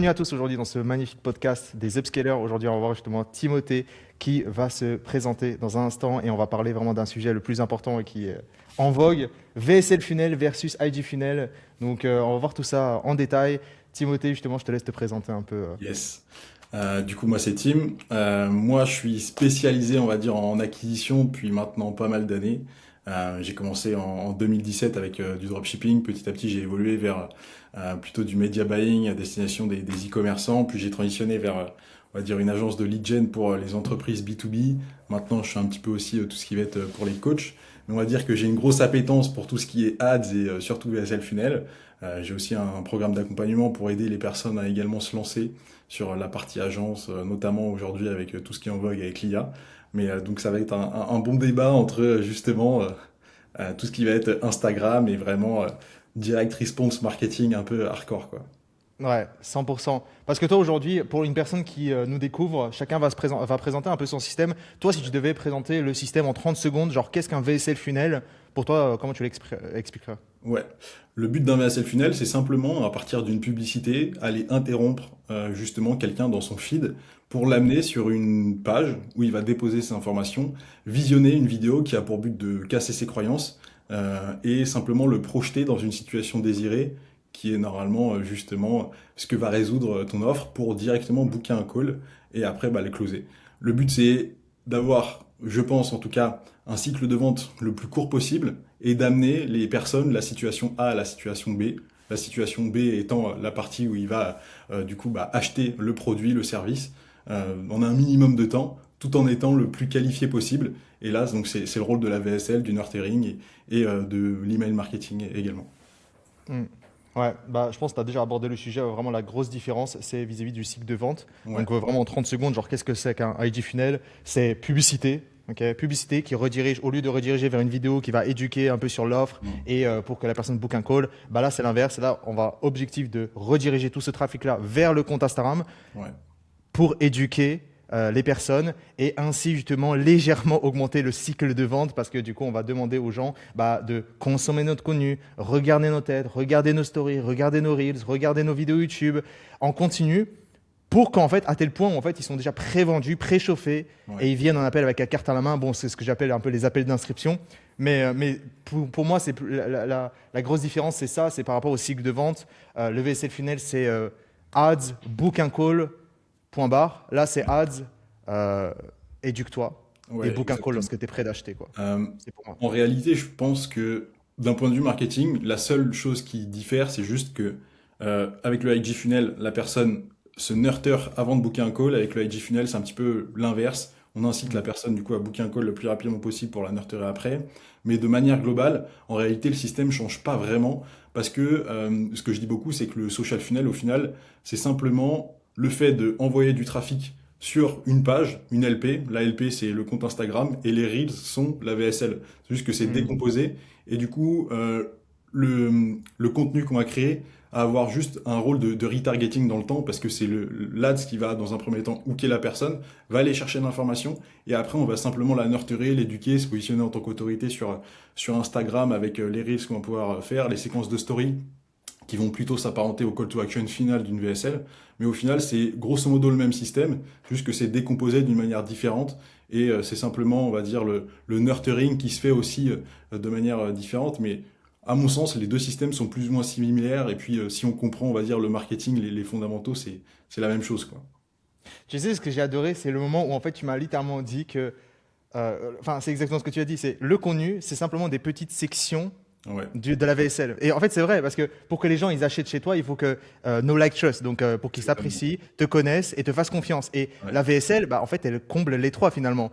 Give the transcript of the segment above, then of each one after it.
Bienvenue à tous aujourd'hui dans ce magnifique podcast des Upscalers. Aujourd'hui, on va voir justement Timothée qui va se présenter dans un instant et on va parler vraiment d'un sujet le plus important et qui est en vogue, VSL Funnel versus IG Funnel. Donc, on va voir tout ça en détail. Timothée, justement, je te laisse te présenter un peu. Yes. Du coup, moi, c'est Tim. Moi, je suis spécialisé, on va dire, en acquisition depuis maintenant pas mal d'années. J'ai commencé en 2017 avec du dropshipping. Petit à petit, j'ai évolué vers plutôt du media buying à destination des e-commerçants. Puis j'ai transitionné vers, on va dire, une agence de lead gen pour les entreprises B2B. Maintenant, je fais un petit peu aussi tout ce qui va être pour les coachs. Mais on va dire que j'ai une grosse appétence pour tout ce qui est ads et surtout VSL Funnel. J'ai aussi un programme d'accompagnement pour aider les personnes à également se lancer sur la partie agence, notamment aujourd'hui avec tout ce qui est en vogue avec l'IA. Mais donc ça va être un bon débat entre justement tout ce qui va être Instagram et vraiment direct response marketing un peu hardcore quoi. Ouais, 100%. Parce que toi, aujourd'hui, pour une personne qui nous découvre, chacun va présenter un peu son système. Toi, si tu devais présenter le système en 30 secondes, genre qu'est-ce qu'un VSL Funnel, pour toi, comment tu l'expliquerais? Ouais. Le but d'un VSL Funnel, c'est simplement, à partir d'une publicité, aller interrompre justement quelqu'un dans son feed pour l'amener sur une page où il va déposer ses informations, visionner une vidéo qui a pour but de casser ses croyances et simplement le projeter dans une situation désirée qui est normalement justement ce que va résoudre ton offre pour directement booker un call et après le closer. Le but, c'est d'avoir, je pense en tout cas, un cycle de vente le plus court possible et d'amener les personnes de la situation A à la situation B. La situation B étant la partie où il va acheter le produit, le service, en un minimum de temps, tout en étant le plus qualifié possible. Et là, donc c'est le rôle de la VSL, du nurturing et de l'email marketing également. Hmm. Ouais, bah, je pense que tu as déjà abordé le sujet. Vraiment, la grosse différence, c'est vis-à-vis du cycle de vente. Ouais. Donc, vraiment en 30 secondes, genre, qu'est-ce que c'est qu'un IG funnel? C'est publicité. Ok, publicité qui redirige, au lieu de rediriger vers une vidéo qui va éduquer un peu sur l'offre Mm. et pour que la personne book un call, bah là, c'est l'inverse. Là, on va objectif de rediriger tout ce trafic-là vers le compte Instagram Ouais. pour éduquer les personnes et ainsi justement légèrement augmenter le cycle de vente parce que du coup on va demander aux gens de consommer notre contenu, regarder nos têtes, regarder nos stories, regarder nos reels, regarder nos vidéos YouTube en continu pour qu'en fait à tel point où en fait ils sont déjà prévendus, préchauffés Ouais. et ils viennent en appel avec la carte à la main. Bon, c'est ce que j'appelle un peu les appels d'inscription. Mais pour moi, c'est la grosse différence, c'est ça, c'est par rapport au cycle de vente. Le VSL Funnel, c'est ads, book un call, point barre. Là, c'est ads, euh, éduque-toi et Ouais, book un call exactement. lorsque tu es prêt d'acheter, quoi. Euh, C'est pour moi. En réalité, je pense que d'un point de vue marketing, la seule chose qui diffère, c'est juste que avec le IG funnel, la personne se nurture avant de booker un call. Avec le IG funnel, c'est un petit peu l'inverse. On incite la Mm. personne du coup à booker un call le plus rapidement possible pour la nurturer après. Mais de manière globale, en réalité, le système change pas vraiment parce que ce que je dis beaucoup, c'est que le social funnel, au final, c'est simplement le fait de envoyer du trafic sur une page, une LP. La LP, c'est le compte Instagram et les Reels sont la VSL. C'est juste que c'est Mm. décomposé et du coup, le contenu qu'on va créer à avoir juste un rôle de retargeting dans le temps parce que c'est l'ADS qui va dans un premier temps hooker la personne, va aller chercher de l'information et après on va simplement la nurturer, l'éduquer, se positionner en tant qu'autorité sur Instagram avec les reels qu'on va pouvoir faire, les séquences de story qui vont plutôt s'apparenter au call to action final d'une VSL. Mais au final, c'est grosso modo le même système, juste que c'est décomposé d'une manière différente. Et c'est simplement, on va dire, le nurturing qui se fait aussi de manière différente. Mais à mon sens, les deux systèmes sont plus ou moins similaires. Et puis, si on comprend, on va dire, le marketing, les fondamentaux, c'est la même chose, quoi. Tu sais, ce que j'ai adoré, c'est le moment où en fait tu m'as littéralement dit que, enfin, c'est exactement ce que tu as dit, c'est le contenu, c'est simplement des petites sections Ouais. de la VSL. Et en fait, c'est vrai, parce que pour que les gens ils achètent chez toi, il faut que no like trust, donc pour qu'ils Totalement. s'apprécient, te connaissent et te fassent confiance. Et Ouais. la VSL, en fait, elle comble les trois finalement.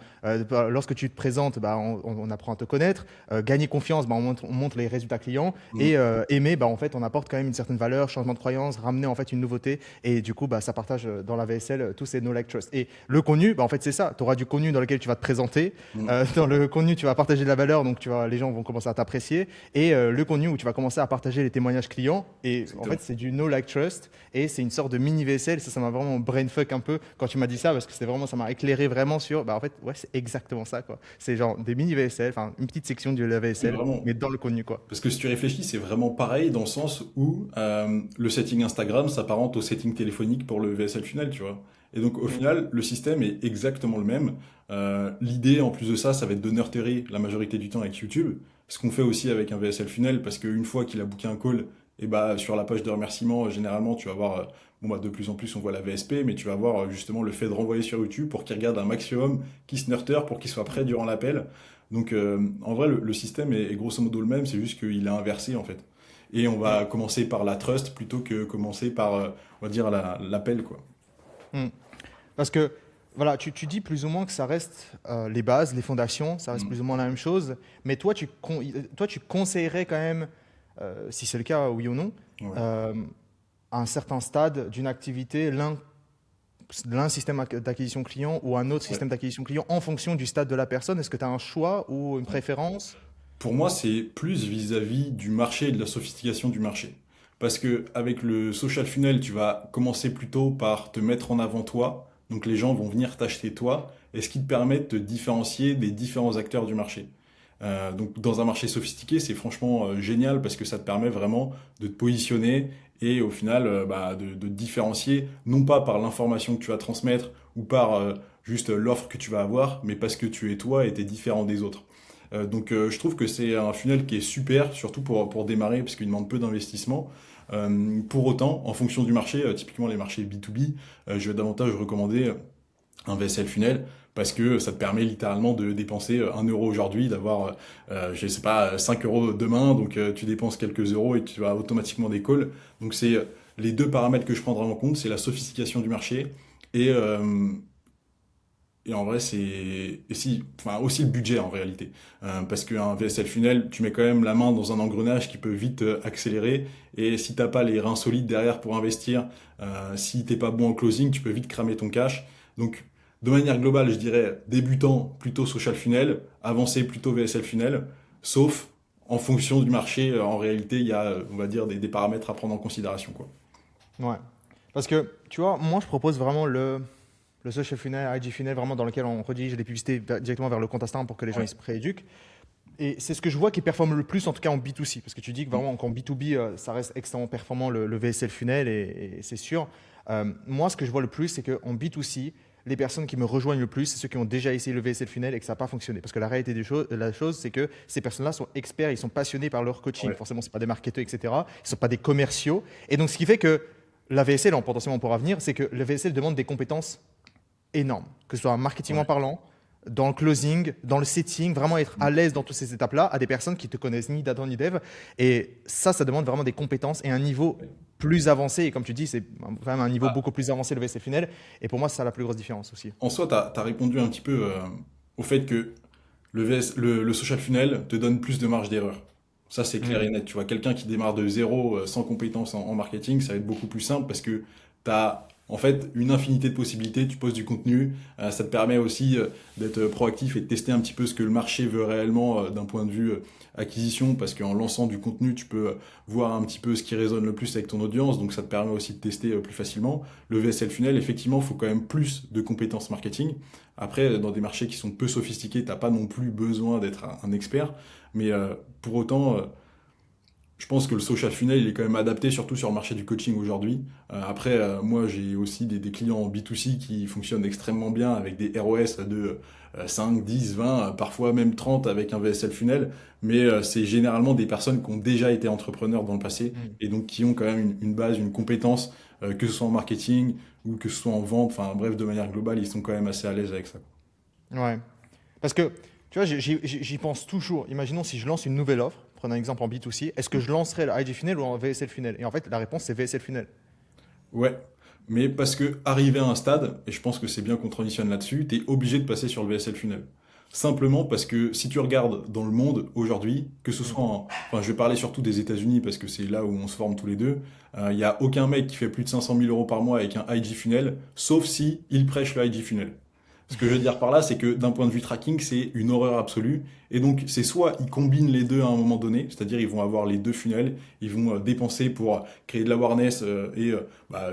Lorsque tu te présentes, on apprend à te connaître. Gagner confiance, on montre les résultats clients. Mm. Et aimer, en fait, on apporte quand même une certaine valeur, changement de croyance, ramener en fait une nouveauté. Et du coup, ça partage dans la VSL tous ces no like trust. Et le contenu, en fait, c'est ça. Tu auras du contenu dans lequel tu vas te présenter. Mm. Dans le contenu, tu vas partager de la valeur, donc les gens vont commencer à t'apprécier. et le contenu où tu vas commencer à partager les témoignages clients. Et en Exactement. fait, c'est du no like trust et c'est une sorte de mini VSL. Ça m'a vraiment brainfuck un peu quand tu m'as dit ça parce que c'était vraiment, ça m'a éclairé vraiment sur, bah en fait, ouais, c'est exactement ça, quoi. C'est genre des mini VSL, enfin une petite section de la Oui, VSL, vraiment. mais dans le contenu, quoi. Parce que si tu réfléchis, c'est vraiment pareil dans le sens où le setting Instagram s'apparente au setting téléphonique pour le VSL funnel, tu vois. Et donc au Mm. final, le système est exactement le même. L'idée, en plus de ça, ça va être de nurturer la majorité du temps avec YouTube. Ce qu'on fait aussi avec un VSL funnel, parce qu'une fois qu'il a booké un call, et bah sur la page de remerciement, généralement, tu vas voir, bon bah de plus en plus on voit la VSP, mais tu vas voir justement le fait de renvoyer sur YouTube pour qu'il regarde un maximum, qu'il se nurture pour qu'il soit prêt durant l'appel. Donc en vrai, le système est grosso modo le même, c'est juste qu'il est inversé en fait. Et on Mm. va commencer par la trust plutôt que commencer par, on va dire, l'appel, quoi. Mm. Parce que voilà, tu dis plus ou moins que ça reste les bases, les fondations, ça reste Mm. plus ou moins la même chose, mais toi, tu conseillerais quand même, si c'est le cas, oui ou non, Ouais. euh, à un certain stade d'une activité, l'un système d'acquisition client ou un autre Ouais. système d'acquisition client en fonction du stade de la personne. Est-ce que tu as un choix ou une préférence? Pour moi, c'est plus vis-à-vis du marché et de la sophistication du marché. Parce que avec le social funnel, tu vas commencer plutôt par te mettre en avant toi. Donc les gens vont venir t'acheter toi, et ce qui te permet de te différencier des différents acteurs du marché. Donc dans un marché sophistiqué, c'est franchement génial parce que ça te permet vraiment de te positionner et au final bah, de te différencier, non pas par l'information que tu vas transmettre ou par juste l'offre que tu vas avoir, mais parce que tu es toi et tu es différent des autres. Donc je trouve que c'est un funnel qui est super, surtout pour démarrer, parce qu'il demande peu d'investissement. Pour autant, en fonction du marché, typiquement les marchés B2B, je vais davantage recommander un VSL funnel parce que ça te permet littéralement de dépenser 1 euro aujourd'hui, d'avoir, je sais pas, 5 euros demain, donc tu dépenses quelques euros et tu as automatiquement des calls. Donc c'est les deux paramètres que je prendrai en compte, c'est la sophistication du marché et, euh, et en vrai, c'est et si, enfin aussi le budget en réalité. Parce qu'un VSL funnel, tu mets quand même la main dans un engrenage qui peut vite accélérer. Et si t'as pas les reins solides derrière pour investir, si t'es pas bon en closing, tu peux vite cramer ton cash. Donc, de manière globale, je dirais débutant plutôt social funnel, avancé plutôt VSL funnel, sauf en fonction du marché. En réalité, il y a, on va dire, des paramètres à prendre en considération, quoi. Ouais. Parce que, tu vois, moi, je propose vraiment le social funnel, IG funnel, vraiment dans lequel on redirige les publicités directement vers le compte Instagram pour que les gens Ouais. ils se prééduquent. Et c'est ce que je vois qui performe le plus, en tout cas en B2C. Parce que tu dis que vraiment, qu'en B2B, ça reste extrêmement performant le VSL funnel, et c'est sûr. Moi, ce que je vois le plus, c'est qu'en B2C, les personnes qui me rejoignent le plus, c'est ceux qui ont déjà essayé le VSL funnel et que ça n'a pas fonctionné. Parce que la réalité des choses, la chose, c'est que ces personnes-là sont experts, ils sont passionnés par leur coaching. Ouais. Forcément, ce pas des marketeurs, etc. Ils ne sont pas des commerciaux. Et donc, ce qui fait que la VSL, en potentiellement pour avenir, c'est que le VSL demande des compétences énorme, que ce soit marketingement Ouais. parlant, dans le closing, dans le setting, vraiment être à l'aise dans toutes ces étapes-là, à des personnes qui te connaissent ni data ni dev. Et ça demande vraiment des compétences et un niveau plus avancé. Et comme tu dis, c'est quand même un niveau beaucoup plus avancé, le VSL funnel. Et pour moi, c'est ça la plus grosse différence aussi. En soi, tu as répondu un petit peu au fait que le social funnel te donne plus de marge d'erreur. Ça, c'est clair Mm. et net. Tu vois, quelqu'un qui démarre de zéro, sans compétences en marketing, ça va être beaucoup plus simple parce que tu as en fait une infinité de possibilités. Tu poses du contenu. Ça te permet aussi d'être proactif et de tester un petit peu ce que le marché veut réellement d'un point de vue acquisition parce qu'en lançant du contenu, tu peux voir un petit peu ce qui résonne le plus avec ton audience. Donc, ça te permet aussi de tester plus facilement. Le VSL funnel, effectivement, il faut quand même plus de compétences marketing. Après, dans des marchés qui sont peu sophistiqués, t'as pas non plus besoin d'être un expert. Mais pour autant, je pense que le social funnel, il est quand même adapté, surtout sur le marché du coaching aujourd'hui. Après, moi, j'ai aussi des clients en B2C qui fonctionnent extrêmement bien avec des ROS de 5, 10, 20, parfois même 30 avec un VSL funnel. Mais c'est généralement des personnes qui ont déjà été entrepreneurs dans le passé Mm. et donc qui ont quand même une base, une compétence, que ce soit en marketing ou que ce soit en vente. Enfin, bref, de manière globale, ils sont quand même assez à l'aise avec ça. Ouais. Parce que, tu vois, j'y pense toujours. Imaginons si je lance une nouvelle offre, prenons un exemple en B2C, est-ce que je lancerai le IG funnel ou un VSL funnel? Et en fait, la réponse, c'est VSL funnel. Ouais, mais parce que arrivé à un stade, et je pense que c'est bien qu'on transitionne là-dessus, tu es obligé de passer sur le VSL funnel. Simplement parce que si tu regardes dans le monde aujourd'hui, que ce Mm. soit enfin je vais parler surtout des États-Unis parce que c'est là où on se forme tous les deux, il y a aucun mec qui fait plus de 500 000 euros par mois avec un IG funnel, sauf si il prêche le IG funnel. Ce que je veux dire par là, c'est que d'un point de vue tracking, c'est une horreur absolue. Et donc, c'est soit ils combinent les deux à un moment donné, c'est-à-dire ils vont avoir les deux funnels, ils vont dépenser pour créer de l'awareness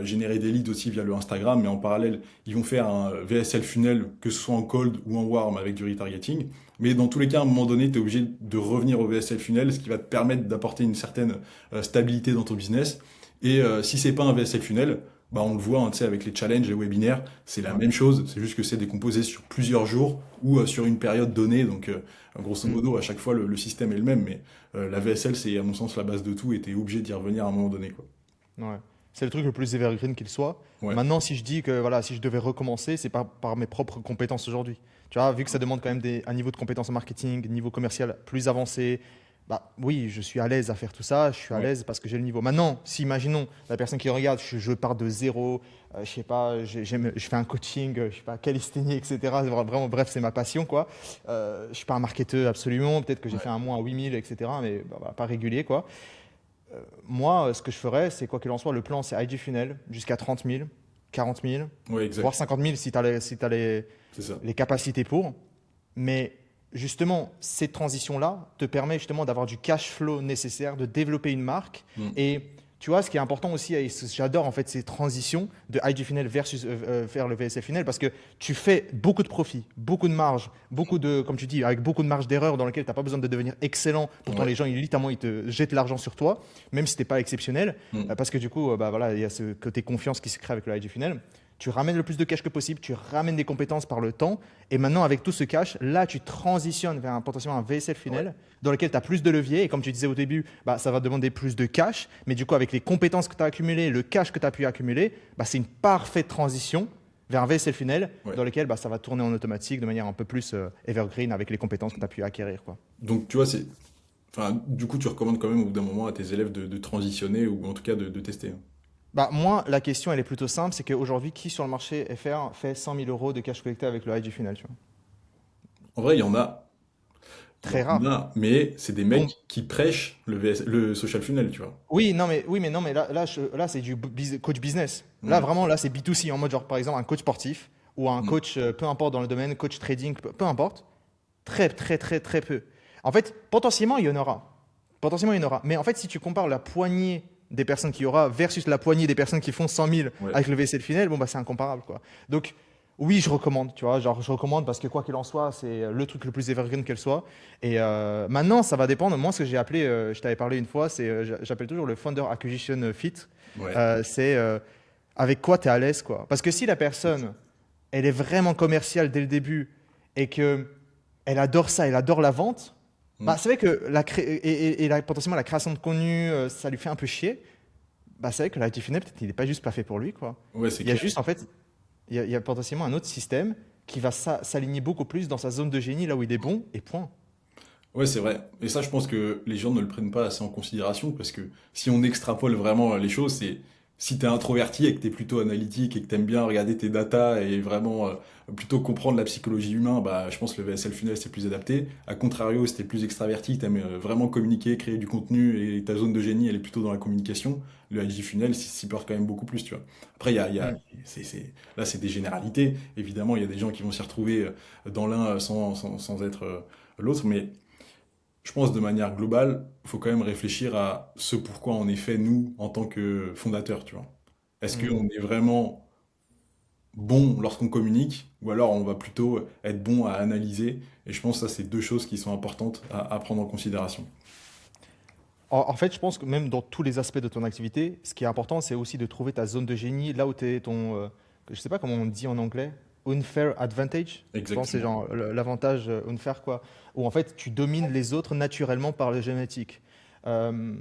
générer des leads aussi via le Instagram, mais en parallèle, ils vont faire un VSL funnel, que ce soit en cold ou en warm avec du retargeting. Mais dans tous les cas, à un moment donné, tu es obligé de revenir au VSL funnel, ce qui va te permettre d'apporter une certaine stabilité dans ton business. Et si c'est pas un VSL funnel, bah on le voit, hein, tu sais, avec les challenges, les webinaires, c'est la même chose. C'est juste que c'est décomposé sur plusieurs jours ou sur une période donnée. Donc, grosso Mm. modo, à chaque fois, le système est le même. Mais la VSL, c'est à mon sens la base de tout et t'es obligé d'y revenir à un moment donné, quoi. Ouais. C'est le truc le plus evergreen qu'il soit. Ouais, Maintenant, si je dis que voilà, si je devais recommencer, c'est pas par mes propres compétences aujourd'hui. Tu vois, vu que ça demande quand même un niveau de compétences en marketing, niveau commercial plus avancé, bah oui, je suis à l'aise à faire tout ça, je suis à ouais, l'aise parce que j'ai le niveau. Maintenant, si imaginons la personne qui regarde, je pars de zéro, je sais pas, je fais un coaching, je sais pas, calisthénie, etc. Vraiment, bref, c'est ma passion, quoi. Je suis pas un marketeur absolument, peut-être que j'ai ouais, fait un mois à 8000, etc. Mais bah, voilà, pas régulier, quoi. Moi, ce que je ferais, c'est quoi qu'il en soit, le plan, c'est IG Funnel jusqu'à 30 000, 40 000, ouais, voire exact. 50 000 si tu as, si t'as C'est ça. les capacités pour. Mais justement, cette transition-là te permet justement d'avoir du cash flow nécessaire, de développer une marque. Mm. Et tu vois, ce qui est important aussi, et j'adore en fait ces transitions de IG Funnel versus faire le VSL Funnel parce que tu fais beaucoup de profit, beaucoup de marge, beaucoup de, comme tu dis, avec beaucoup de marge d'erreur dans lequel tu n'as pas besoin de devenir excellent. Pourtant, Ouais. les gens, littéralement, ils te jettent l'argent sur toi, même si tu n'es pas exceptionnel. Mm. Parce que du coup, bah, voilà, il y a ce côté confiance qui se crée avec le IG Funnel. Tu ramènes le plus de cash que possible, tu ramènes des compétences par le temps. Et maintenant, avec tout ce cash, là, tu transitionnes vers potentiellement un VSL Ouais. funnel dans lequel tu as plus de levier. Et comme tu disais au début, bah, ça va demander plus de cash. Mais du coup, avec les compétences que tu as accumulées, le cash que tu as pu accumuler, bah, c'est une parfaite transition vers un VSL funnel Ouais. dans lequel bah, ça va tourner en automatique de manière un peu plus evergreen avec les compétences que tu as pu acquérir, quoi. Donc, tu vois, enfin, du coup, tu recommandes quand même au bout d'un moment à tes élèves de transitionner ou en tout cas de tester, hein. Bah, moi, la question, elle est plutôt simple. C'est qu'aujourd'hui, qui sur le marché FR fait 100 000 euros de cash collecté avec le IG funnel, tu vois? En vrai, il y en a. Il y Très en rare. a, mais c'est des mecs Bon, qui prêchent le social funnel, tu vois. oui, mais non, mais là c'est du coach business. Là, Ouais. vraiment, là, c'est B2C, en mode, genre, par exemple, un coach sportif ou un Mm. coach, peu importe dans le domaine, coach trading, peu importe. Très, très, très, très peu. En fait, potentiellement, il y en aura. Potentiellement, il y en aura. Mais en fait, si tu compares la poignée des personnes qu'il y aura versus la poignée des personnes qui font 100 000 Ouais. avec le VSL final, bon, bah, c'est incomparable, quoi. Donc, oui, je recommande, tu vois. Genre, je recommande parce que quoi qu'il en soit, c'est le truc le plus evergreen qu'elle soit. Et maintenant, ça va dépendre. Moi, ce que j'ai appelé, je t'avais parlé une fois, c'est, j'appelle toujours le Founder Acquisition Fit. Ouais. C'est avec quoi tu es à l'aise, quoi. Parce que si la personne, elle est vraiment commerciale dès le début et que elle adore ça, elle adore la vente, Mm. bah, c'est vrai que potentiellement la création de contenu, ça lui fait un peu chier. Bah, c'est vrai que l'IT Funnel, peut-être, il n'est pas juste pas fait pour lui, quoi. Ouais, c'est Il y a clair. juste, en fait, il y a potentiellement un autre système qui va s'aligner beaucoup plus dans sa zone de génie, là où il est bon, et point. Ouais, c'est vrai. Et ça, je pense que les gens ne le prennent pas assez en considération parce que si on extrapole vraiment les choses, c'est si t'es introverti et que t'es plutôt analytique et que t'aimes bien regarder tes datas et vraiment plutôt comprendre la psychologie humaine, bah, je pense que le VSL Funnel c'est plus adapté. A contrario, si t'es plus extraverti, t'aimes vraiment communiquer, créer du contenu et ta zone de génie elle est plutôt dans la communication, le IG Funnel s'y porte quand même beaucoup plus, tu vois. Après, Mm. là, c'est des généralités. Évidemment, il y a des gens qui vont s'y retrouver dans l'un sans être l'autre, mais je pense de manière globale, il faut quand même réfléchir à ce pourquoi on est fait, nous, en tant que fondateurs, tu vois. Est-ce Mm. qu'on est vraiment bon lorsqu'on communique, ou alors on va plutôt être bon à analyser? Et je pense que ça, c'est deux choses qui sont importantes à prendre en considération. En fait, je pense que même dans tous les aspects de ton activité, ce qui est important, c'est aussi de trouver ta zone de génie, là où tu es ton, je sais pas comment on dit en anglais, unfair advantage. Je pense que c'est Exactement. genre l'avantage unfair, quoi, où en fait tu domines les autres naturellement par le génétique. Euh,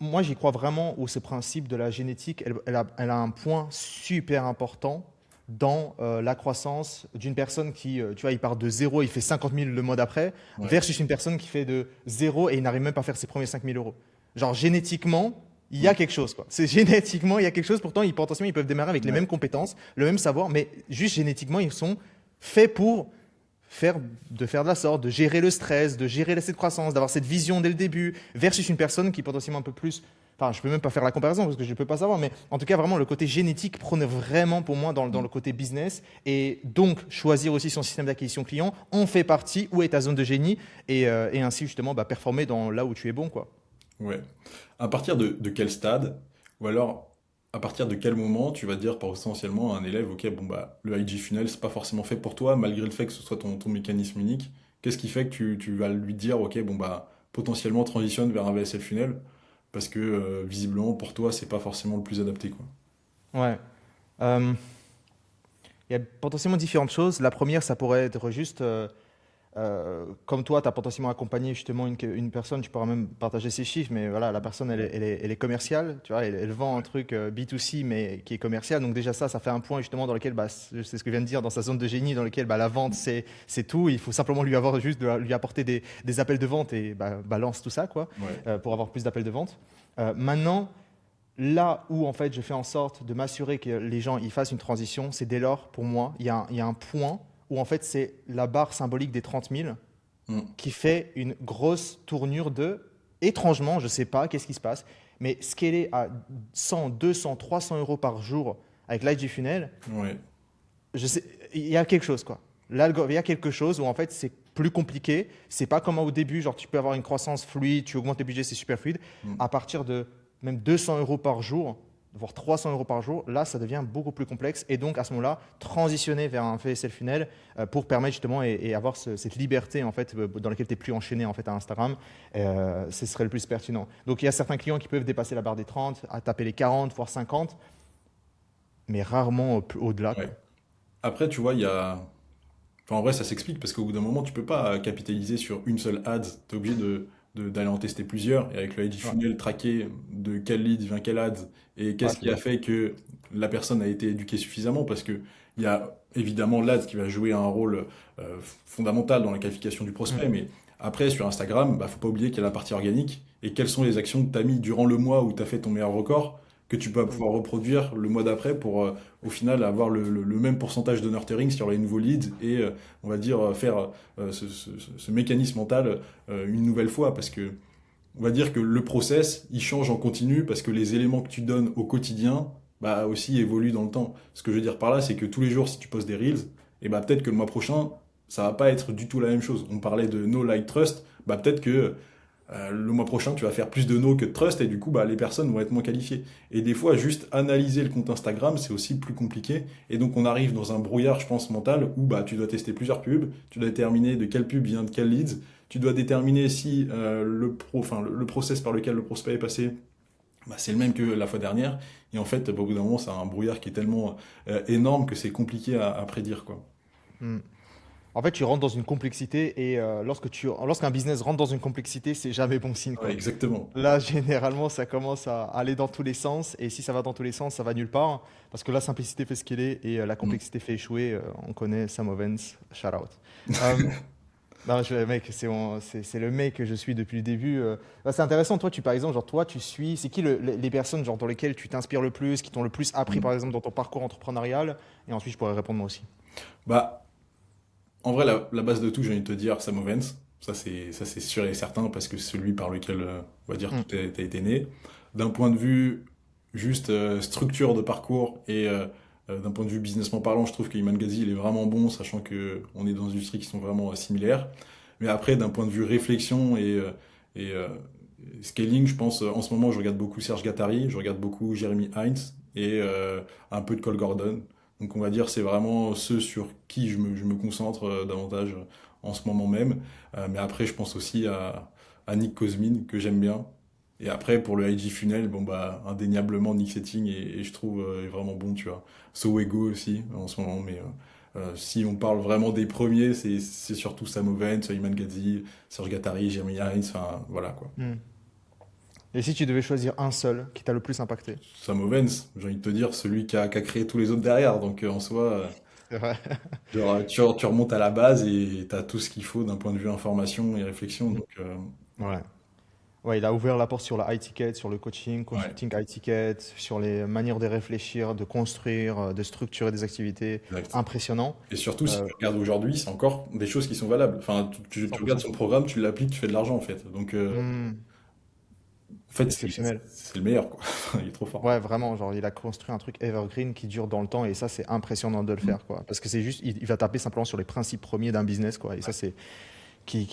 moi, j'y crois vraiment où ce principe de la génétique, elle a un point super important dans la croissance d'une personne qui, tu vois, il part de zéro, il fait 50 000 le mois d'après, Ouais. versus une personne qui fait de zéro et il n'arrive même pas à faire ses premiers 5 000 euros. Genre, génétiquement, il y Mm. a quelque chose, quoi. C'est génétiquement, il y a quelque chose. Pourtant, potentiellement, ils peuvent démarrer avec les Ouais. mêmes compétences, le même savoir, mais juste génétiquement, ils sont faits pour faire de la sorte, de gérer le stress, de gérer l'essai de croissance, d'avoir cette vision dès le début, versus une personne qui est potentiellement un peu plus, Enfin, je peux même pas faire la comparaison parce que je ne peux pas savoir, mais en tout cas, vraiment, le côté génétique prône vraiment pour moi dans le côté business. Et donc, choisir aussi son système d'acquisition client en fait partie, où est ta zone de génie, et ainsi, justement, bah, performer dans là où tu es bon, quoi. Ouais. À partir de quel stade, ou alors à partir de quel moment tu vas dire potentiellement à un élève, ok, bon bah le IG funnel c'est pas forcément fait pour toi, malgré le fait que ce soit ton mécanisme unique. Qu'est-ce qui fait que tu vas lui dire, ok, bon bah potentiellement transitionne vers un VSL funnel, parce que visiblement pour toi c'est pas forcément le plus adapté, quoi. Ouais. Euh, Il y a potentiellement différentes choses. La première, ça pourrait être juste, comme toi, tu as potentiellement accompagné justement une personne, tu pourras même partager ses chiffres, mais voilà, la personne, elle est commerciale, tu vois, elle vend un truc B2C, mais qui est commercial. Donc déjà ça fait un point justement dans lequel, bah, c'est ce que je viens de dire, dans sa zone de génie, dans lequel bah, la vente, c'est tout. Il faut simplement lui avoir juste lui apporter des appels de vente et bah, balance tout ça, quoi, Ouais, pour avoir plus d'appels de vente. Maintenant, là où en fait je fais en sorte de m'assurer que les gens ils fassent une transition, c'est dès lors, pour moi, il y a un point où en fait c'est la barre symbolique des 30 000 mm, qui fait une grosse tournure étrangement, je ne sais pas qu'est-ce qui se passe, mais scaler à 100, 200, 300 euros par jour avec l'IG Funnel, ouais, je sais, il y a quelque chose quoi. Il y a quelque chose où en fait c'est plus compliqué. C'est pas comme au début, genre tu peux avoir une croissance fluide, tu augmentes le budget, c'est super fluide. mm, À partir de même 200 euros par jour, voire 300 euros par jour, là ça devient beaucoup plus complexe. Et donc à ce moment-là, transitionner vers un VSL funnel pour permettre justement et avoir cette liberté en fait dans laquelle tu n'es plus enchaîné en fait à Instagram, ce serait le plus pertinent. Donc il y a certains clients qui peuvent dépasser la barre des 30, à taper les 40, voire 50, mais rarement au-delà, quoi. ouais. Après, tu vois, il y a. Enfin, en vrai, ça s'explique parce qu'au bout d'un moment, tu peux pas capitaliser sur une seule ad. Tu es obligé d'aller en tester plusieurs. Et avec le ID Ouais, Funnel, traquer de quel lead vient quel ad et ouais, qu'est-ce tout qui à a fait. fait que la personne a été éduquée suffisamment. Parce que il y a évidemment l'ad qui va jouer un rôle fondamental dans la qualification du prospect. Mm, Mais après, sur Instagram, bah, faut pas oublier qu'il y a la partie organique. Et quelles sont les actions que tu as mis durant le mois où tu as fait ton meilleur record que tu peux mm, pouvoir reproduire le mois d'après pour au final avoir le même pourcentage de nurturing sur les nouveaux leads et on va dire faire ce mécanisme mental une nouvelle fois parce que on va dire que le process il change en continu parce que les éléments que tu donnes au quotidien bah aussi évoluent dans le temps. Ce que je veux dire par là c'est que tous les jours si tu postes des reels et bah peut-être que le mois prochain ça va pas être du tout la même chose. On parlait de no like trust, bah peut-être que le mois prochain, tu vas faire plus de no que de trust et du coup, bah, les personnes vont être moins qualifiées. Et des fois, juste analyser le compte Instagram, c'est aussi plus compliqué. Et donc, on arrive dans un brouillard, je pense, mental où bah, tu dois tester plusieurs pubs, tu dois déterminer de quelle pub vient de quel leads, tu dois déterminer si le process par lequel le prospect est passé, bah, c'est le même que la fois dernière. Et en fait, bah, au bout d'un moment, c'est un brouillard qui est tellement énorme que c'est compliqué à prédire, quoi. mm. En fait, tu rentres dans une complexité et lorsqu'un business rentre dans une complexité, c'est jamais bon signe, Ouais, quoi. exactement. Là, généralement, ça commence à aller dans tous les sens et si ça va dans tous les sens, ça va nulle part parce que la simplicité fait ce qu'elle est et la Mm. complexité fait échouer. On connaît Sam Ovens, shout out. Euh, non, mec, c'est le mec que je suis depuis le début. Bah, c'est intéressant, toi, par exemple, genre, toi, tu suis, c'est qui les personnes genre, dans lesquelles tu t'inspires le plus, qui t'ont le plus appris, par Mm. exemple, dans ton parcours entrepreneurial? Et ensuite, je pourrais répondre moi aussi. Bah, en vrai, la base de tout, j'ai envie de te dire, Sam Ovens. Ça c'est sûr et certain parce que c'est celui par lequel, on va dire, Mm, a été né. D'un point de vue juste structure de parcours et d'un point de vue businessment parlant, je trouve que Iman Ghazi, il est vraiment bon, sachant que on est dans des industries qui sont vraiment similaires. Mais après, d'un point de vue réflexion et scaling, je pense, en ce moment, je regarde beaucoup Serge Gattari, je regarde beaucoup Jeremy Hines et un peu de Cole Gordon. Donc on va dire c'est vraiment ceux sur qui je me concentre davantage en ce moment même. Mais après je pense aussi à Nick Cosmin que j'aime bien. Et après pour le IG Funnel, bon bah indéniablement Nick Setting et je trouve est vraiment bon tu vois. Sowego aussi en ce moment mais si on parle vraiment des premiers c'est surtout Sam Ovens, Iman Gadzhi, Serge Gattari, Jeremy Hines, enfin voilà quoi. mm. Et si tu devais choisir un seul qui t'a le plus impacté? Sam Ovens, j'ai envie de te dire celui qui a créé tous les autres derrière donc en soi C'est vrai. genre, tu remontes à la base et tu as tout ce qu'il faut d'un point de vue information et réflexion. Donc, Ouais. Ouais, il a ouvert la porte sur la high ticket, sur le coaching, ouais, consulting high ticket, sur les manières de réfléchir, de construire, de structurer des activités. exact. Impressionnant. Et surtout, si Euh, tu regardes aujourd'hui, c'est encore des choses qui sont valables. Enfin, tu regardes 100%. son programme, tu l'appliques, tu fais de l'argent en fait. Donc, Hmm. fait, exceptionnel. c'est le meilleur, quoi. Il est trop fort. Ouais, vraiment, genre, il a construit un truc evergreen qui dure dans le temps et ça, c'est impressionnant de le Mm. faire, quoi. Parce que c'est juste, il va taper simplement sur les principes premiers d'un business, quoi. Et ça, c'est qui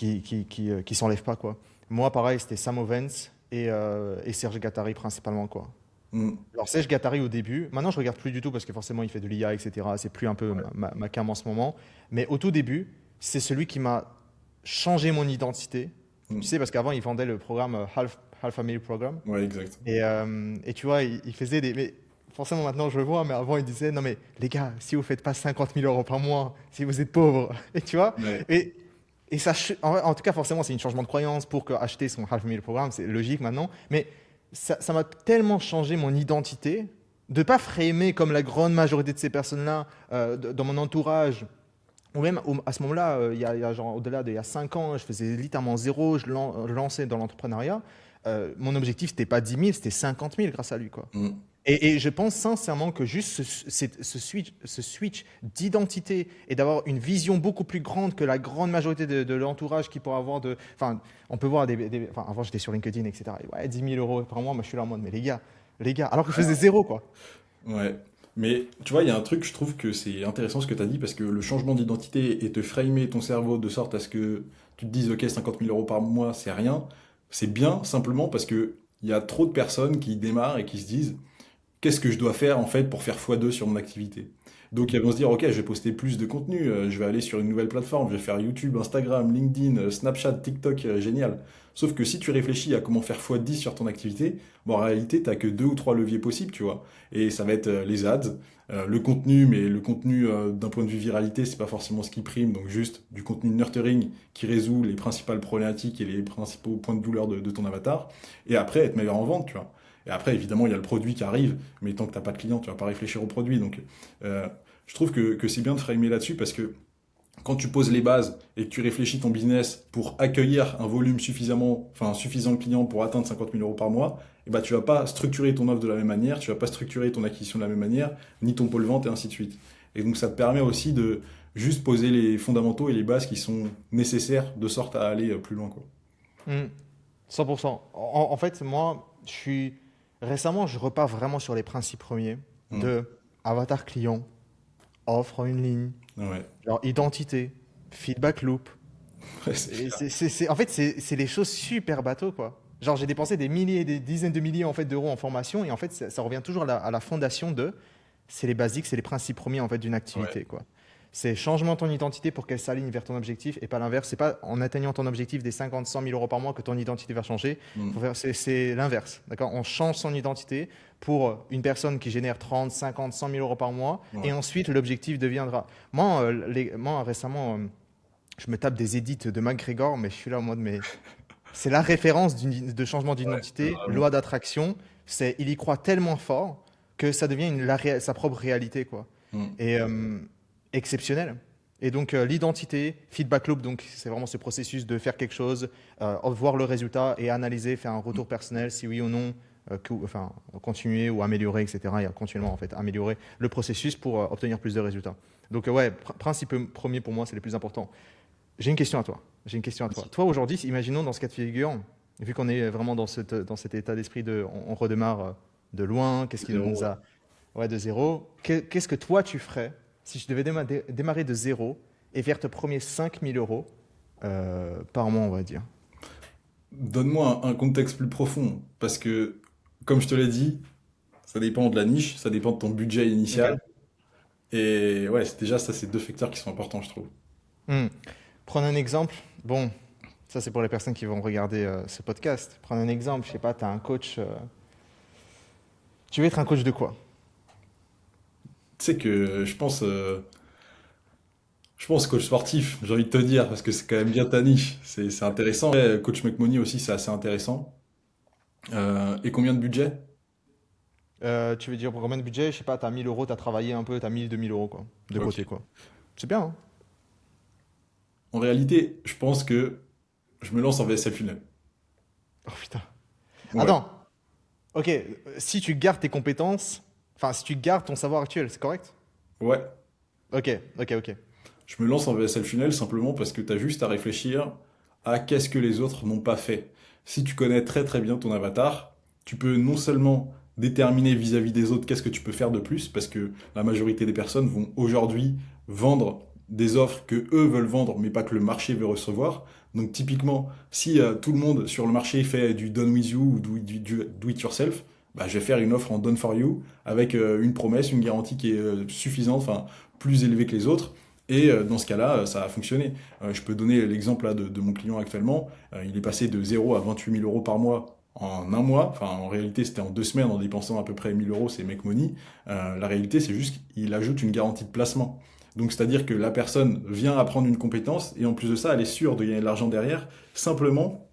s'enlève pas, quoi. Moi, pareil, c'était Sam Ovens et Serge Gattari principalement, quoi. Mm. Alors, Serge Gattari au début, maintenant, je regarde plus du tout parce que forcément, il fait de l'IA, etc. C'est plus un peu Ouais. ma came en ce moment. Mais au tout début, c'est celui qui m'a changé mon identité. Tu Mm. sais, parce qu'avant, il vendait le programme Half a Mil Program. Ouais, exact. Et tu vois, il faisait des. Mais forcément, maintenant, je le vois, mais avant, il disait non, mais les gars, si vous faites pas 50 000 € par mois, si vous êtes pauvre, et tu vois, Ouais. et, et ça, en tout cas, forcément, c'est un changement de croyance pour acheter son half mille programme, c'est logique maintenant, mais ça m'a tellement changé mon identité de pas framer comme la grande majorité de ces personnes-là dans mon entourage. Ou même à ce moment-là, il y a genre au-delà d'il y a 5 ans, je faisais littéralement zéro, je lançais dans l'entrepreneuriat. Mon objectif, c'était pas 10 000, c'était 50 000 grâce à lui, quoi. Mm. Et je pense sincèrement que juste ce switch d'identité et d'avoir une vision beaucoup plus grande que la grande majorité de l'entourage qui pourrait avoir de. Enfin, on peut voir enfin, avant, j'étais sur LinkedIn, etc. Et ouais, 10 000 € par mois, moi, je suis là en mode, mais les gars, alors que je faisais zéro, quoi. Ouais. Mais tu vois, il y a un truc, je trouve que c'est intéressant ce que tu as dit, parce que le changement d'identité et te framer ton cerveau de sorte à ce que tu te dises, ok, 50 000 € par mois, c'est rien, c'est bien simplement parce que il y a trop de personnes qui démarrent et qui se disent, qu'est-ce que je dois faire en fait pour faire x2 sur mon activité? Donc ils vont se dire, ok, je vais poster plus de contenu, je vais aller sur une nouvelle plateforme, je vais faire YouTube, Instagram, LinkedIn, Snapchat, TikTok, génial. Sauf que si tu réfléchis à comment faire x10 sur ton activité, bon, en réalité, tu n'as que deux ou trois leviers possibles, tu vois. Et ça va être les ads, le contenu, mais le contenu d'un point de vue viralité, c'est pas forcément ce qui prime, donc juste du contenu nurturing qui résout les principales problématiques et les principaux points de douleur de ton avatar. Et après, être meilleur en vente, tu vois. Et après, évidemment, il y a le produit qui arrive, mais tant que tu n'as pas de client, tu vas pas réfléchir au produit. Donc, euh, je trouve que c'est bien de framer là-dessus parce que quand tu poses les bases et que tu réfléchis ton business pour accueillir un volume suffisant de clients pour atteindre 50 000 € par mois, et bah, tu vas pas structurer ton offre de la même manière, tu vas pas structurer ton acquisition de la même manière, ni ton pôle vente et ainsi de suite. Et donc, ça te permet aussi de juste poser les fondamentaux et les bases qui sont nécessaires de sorte à aller plus loin, quoi. Hmm, 100%. En fait, moi, récemment, je repars vraiment sur les principes premiers Mm. de avatar client, offre en une ligne, Ouais. genre identité, feedback loop. Ouais, c'est Et clair. en fait, c'est les choses super bateau, quoi. Genre, j'ai dépensé des milliers, des dizaines de milliers en fait d'euros en formation, et en fait, ça revient toujours à la fondation c'est les basiques, c'est les principes premiers en fait d'une Ouais. activité, quoi. C'est changement de ton identité pour qu'elle s'aligne vers ton objectif et pas l'inverse. C'est pas en atteignant ton objectif des 50, 100 000 € par mois que ton identité va changer. Mm. C'est l'inverse, d'accord? On change son identité pour une personne qui génère 30, 50, 100 000 € par mois, et Ouais. ensuite l'objectif deviendra. Moi récemment, je me tape des edits de McGregor, mais je suis là en mode, mais c'est la référence de changement Ouais. d'identité, Vraiment. loi d'attraction. Il y croit tellement fort que ça devient sa propre réalité, quoi. Mm. Et exceptionnel. Et donc l'identité, feedback loop, donc c'est vraiment ce processus de faire quelque chose, voir le résultat et analyser, faire un retour personnel, si oui ou non, enfin continuer ou améliorer, etc. Et continuellement en fait améliorer le processus pour obtenir plus de résultats. Donc ouais, principe premier pour moi, c'est le plus important. J'ai une question à toi. J'ai une question à toi. Merci. Toi aujourd'hui, imaginons dans ce cas de figure, vu qu'on est vraiment dans cet état d'esprit on redémarre de loin, qu'est-ce qui Zéro, nous ouais. a, ouais, de zéro. Qu'est-ce que toi tu ferais si je devais démarrer de zéro et faire tes premiers 5 000 € par mois, on va dire. Donne-moi un contexte plus profond, parce que, comme je te l'ai dit, ça dépend de la niche, ça dépend de ton budget Ok. initial. Et ouais, déjà, ça, c'est deux facteurs qui sont importants, je trouve. Hmm. Prends un exemple. Bon, ça c'est pour les personnes qui vont regarder ce podcast. Prends un exemple. Je sais pas, tu as un coach. Tu veux être un coach de quoi? Tu sais que je pense coach sportif, j'ai envie de te dire, parce que c'est quand même bien ta niche. C'est intéressant. Ouais, coach McMoney aussi, c'est assez intéressant. Et combien de budget? Tu veux dire pour combien de budget? Je sais pas, tu as 1 000 €, tu as travaillé un peu, tu as 1 000, 2 000 € quoi, de Ok. côté quoi. C'est bien, hein? En réalité, je pense que je me lance en VSL Funnel. Oh putain. Ouais. Attends, ok, si tu gardes tes compétences, enfin si tu gardes ton savoir actuel, c'est correct? Ouais. Ok, ok, ok. Je me lance en VSL Funnel simplement parce que tu as juste à réfléchir à qu'est-ce que les autres n'ont pas fait. Si tu connais très très bien ton avatar, tu peux non seulement déterminer vis-à-vis des autres qu'est-ce que tu peux faire de plus, parce que la majorité des personnes vont aujourd'hui vendre des offres que eux veulent vendre, mais pas que le marché veut recevoir. Donc typiquement, si tout le monde sur le marché fait du done with you ou du do it yourself, bah, je vais faire une offre en done for you avec une promesse, une garantie qui est suffisante, enfin plus élevée que les autres. Et dans ce cas-là, ça a fonctionné. Je peux donner l'exemple là de mon client actuellement. Il est passé de 0 à 28 000 euros par mois en un mois. Enfin, en réalité, c'était en 2 semaines en dépensant à peu près 1000 euros, c'est make money. La réalité, c'est juste qu'il ajoute une garantie de placement. Donc, c'est-à-dire que la personne vient apprendre une compétence et en plus de ça, elle est sûre de gagner de l'argent derrière, simplement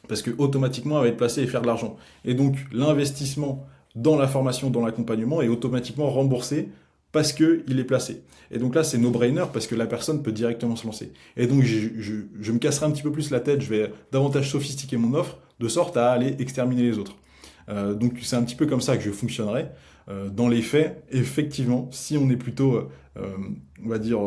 parce que automatiquement, elle va être placée et faire de l'argent. Et donc, l'investissement dans la formation, dans l'accompagnement est automatiquement remboursé parce qu'il est placé. Et donc là, c'est no-brainer parce que la personne peut directement se lancer. Et donc, je me casserai un petit peu plus la tête, je vais davantage sophistiquer mon offre de sorte à aller exterminer les autres. Donc, c'est un petit peu comme ça que je fonctionnerai. Dans les faits, effectivement, si on est plutôt, on va dire,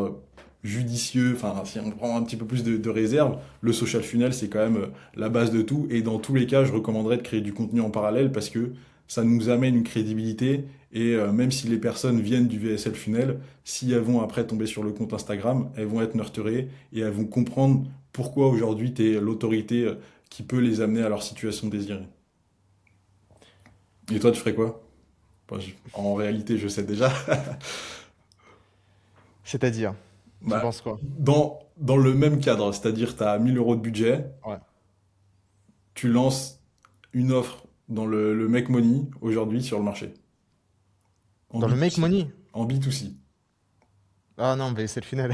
judicieux, enfin, si on prend un petit peu plus de réserve, le social funnel, c'est quand même la base de tout. Et dans tous les cas, je recommanderais de créer du contenu en parallèle parce que ça nous amène une crédibilité. Et même si les personnes viennent du VSL funnel, si elles vont après tomber sur le compte Instagram, elles vont être nurturées et elles vont comprendre pourquoi aujourd'hui tu es l'autorité qui peut les amener à leur situation désirée. Et toi, tu ferais quoi? Enfin, en réalité, je sais déjà. C'est-à-dire, tu Bah, penses quoi? dans le même cadre, c'est-à-dire tu as 1000 euros de budget, Ouais. tu lances une offre dans le Make Money aujourd'hui sur le marché, en Dans le make B2C. money? En B2C. Ah non, VSL Funnel.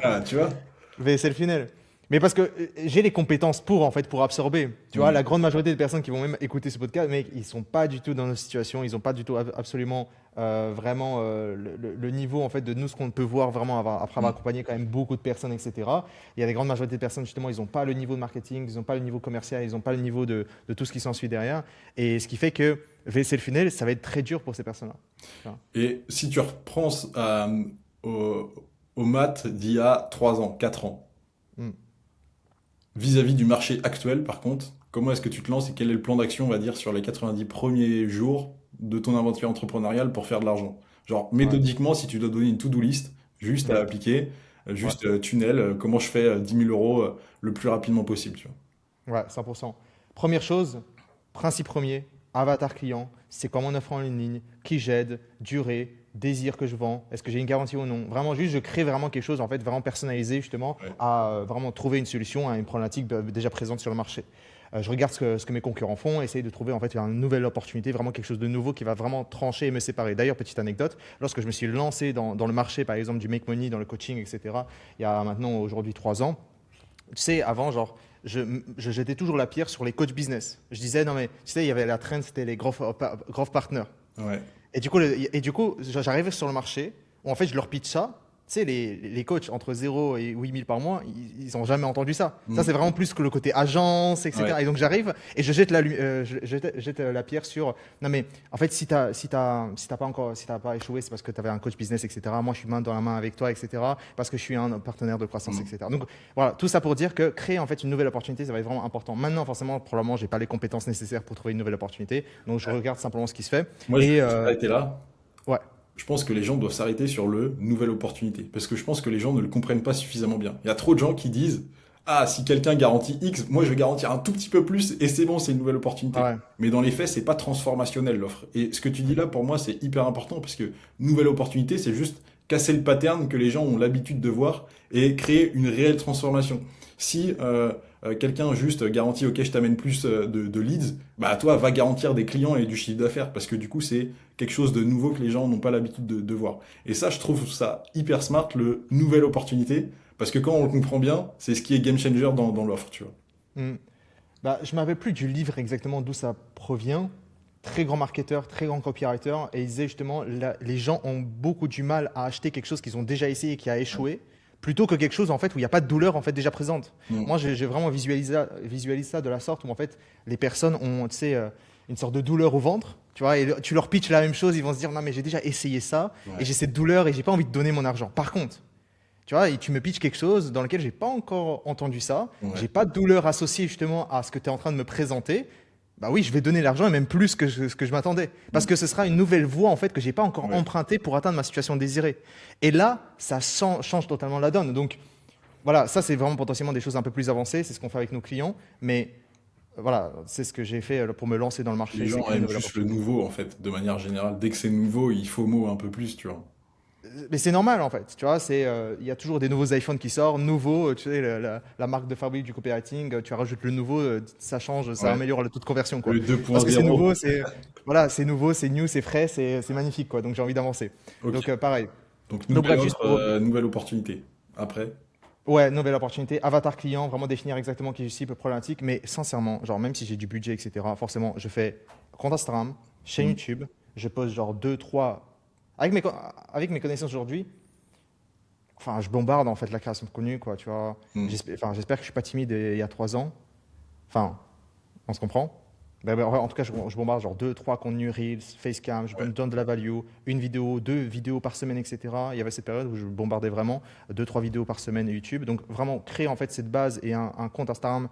Ah, tu vois? VSL Funnel. Mais parce que j'ai les compétences pour, en fait, pour absorber. Tu vois, Mm. la grande majorité des personnes qui vont même écouter ce podcast, mec, ils sont pas du tout dans nos situations. Ils ont pas du tout absolument vraiment le niveau, en fait, de nous, ce qu'on peut voir vraiment après avoir Mm. accompagné quand même beaucoup de personnes, etc. Il y a des grandes majorités de personnes, justement, ils n'ont pas le niveau de marketing, ils n'ont pas le niveau commercial, ils n'ont pas le niveau de tout ce qui s'ensuit derrière. Et ce qui fait que VSL Funnel, ça va être très dur pour ces personnes-là. Tu vois. Et si tu reprends au, au maths d'il y a 3 ans, 4 ans, Mm. vis-à-vis du marché actuel, par contre, comment est-ce que tu te lances et quel est le plan d'action, on va dire, sur les 90 premiers jours de ton aventure entrepreneuriale pour faire de l'argent? Genre, Ouais. méthodiquement, si tu dois donner une to-do list, juste à Mm. appliquer, Ouais. juste tunnel, comment je fais 10 000 euros le plus rapidement possible, tu vois. Ouais, 100%. Première chose, principe premier, avatar client, c'est quoi mon offre en ligne, qui j'aide, durée, désir que je vends, est-ce que j'ai une garantie ou non. Vraiment, juste, je crée vraiment quelque chose en fait, vraiment personnalisé justement Ouais. à vraiment trouver une solution à une problématique déjà présente sur le marché. Je regarde ce que mes concurrents font, essaye de trouver en fait une nouvelle opportunité, vraiment quelque chose de nouveau qui va vraiment trancher et me séparer. D'ailleurs, petite anecdote, lorsque je me suis lancé dans le marché, par exemple, du make money, dans le coaching, etc., il y a maintenant aujourd'hui 3 ans, tu sais, avant, genre, je jetais toujours la pierre sur les coachs business. Je disais, non, mais tu sais, il y avait la trend, c'était les growth partners. Ouais. Et du coup, j'arrivais sur le marché où en fait, je leur pitch ça. Tu sais, les coachs entre 0 et 8000 par mois, ils n'ont jamais entendu ça. Ça, c'est Mm. vraiment plus que le côté agence, Ouais. etc. Et donc, j'arrive et je jette la pierre sur. Non, mais en fait, si t'as pas échoué, c'est parce que tu avais un coach business, etc. Moi, je suis main dans la main avec toi, etc. Parce que je suis un partenaire de croissance, Mm. etc. Donc, voilà, tout ça pour dire que créer en fait une nouvelle opportunité, ça va être vraiment important. Maintenant, forcément, probablement, j'ai pas les compétences nécessaires pour trouver une nouvelle opportunité. Donc, je regarde simplement ce qui se fait. Moi, je vais Et juste arrêter là. ouais. Je pense que les gens doivent s'arrêter sur le nouvelle opportunité. Parce que je pense que les gens ne le comprennent pas suffisamment bien. Il y a trop de gens qui disent, ah, si quelqu'un garantit X, moi je vais garantir un tout petit peu plus et c'est bon, c'est une nouvelle Ah opportunité. ouais. Mais dans les faits, c'est pas transformationnel l'offre. Et ce que tu dis là, pour moi, c'est hyper important parce que nouvelle opportunité, c'est juste casser le pattern que les gens ont l'habitude de voir et créer une réelle transformation. Si quelqu'un juste garantit, ok, je t'amène plus de leads, bah toi, va garantir des clients et du chiffre d'affaires parce que du coup, c'est quelque chose de nouveau que les gens n'ont pas l'habitude de voir. Et ça, je trouve ça hyper smart, le nouvelle opportunité, parce que quand on le comprend bien, c'est ce qui est game changer dans l'offre, tu vois. Hmm. Bah, je ne me rappelle plus du livre exactement d'où ça provient. Très grand marketeur, très grand copywriter. Et il disait justement, les gens ont beaucoup du mal à acheter quelque chose qu'ils ont déjà essayé et qui a échoué, plutôt que quelque chose en fait, où il n'y a pas de douleur en fait, déjà présente. Mm. Moi, j'ai vraiment visualisé ça de la sorte où en fait, les personnes ont tu sais, une sorte de douleur au ventre. Tu vois, et tu leur pitches la même chose, ils vont se dire, non mais j'ai déjà essayé ça, et Ouais. j'ai cette douleur et j'ai pas envie de donner mon argent. Par contre, tu vois, et tu me pitches quelque chose dans lequel j'ai pas encore entendu ça, Ouais. j'ai pas de douleur associée justement à ce que tu es en train de me présenter. bah oui, je vais donner l'argent et même plus que ce que je m'attendais. Parce que ce sera une nouvelle voie en fait que j'ai pas encore Ouais. empruntée pour atteindre ma situation désirée. Et là, ça change totalement la donne. Donc voilà, ça c'est vraiment potentiellement des choses un peu plus avancées, c'est ce qu'on fait avec nos clients. Mais voilà, c'est ce que j'ai fait pour me lancer dans le Les marché, c'est gens créer une aiment nouvelle juste le opportunité. nouveau, en fait, de manière générale. Dès que c'est nouveau, il faut mot un peu plus, tu vois. Mais c'est normal en fait, tu vois, il y a toujours des nouveaux iPhones qui sortent, nouveaux, tu sais, la marque de fabrique du copywriting, tu rajoutes le nouveau, ça change, ça Ouais. améliore le taux de conversion, quoi. Le Parce que c'est 2.0. nouveau, voilà, c'est nouveau, c'est new, c'est frais, c'est magnifique, quoi. Donc j'ai envie d'avancer. Ok. Donc pareil. Donc, Donc nouvelle bref, juste offre, pour, nouvelle opportunité. Après. ouais, nouvelle opportunité, avatar client, vraiment définir exactement qui je cible, problématique, mais sincèrement, genre même si j'ai du budget, etc., forcément, je fais compte Instagram, chaîne Mm. YouTube, je poste genre 2, 3, avec mes connaissances aujourd'hui, enfin, je bombarde en fait la création de contenu, quoi, tu vois. Mm. J'espère que je suis pas timide il y a 3 ans. Enfin, on se comprend. En tout cas, je bombarde genre 2, 3 contenus Reels, Facecam, je Ouais. donne de la value, une vidéo, 2 vidéos par semaine, etc. Il y avait cette période où je bombardais vraiment 2, 3 vidéos par semaine YouTube. Donc vraiment créer en fait cette base et un compte Instagram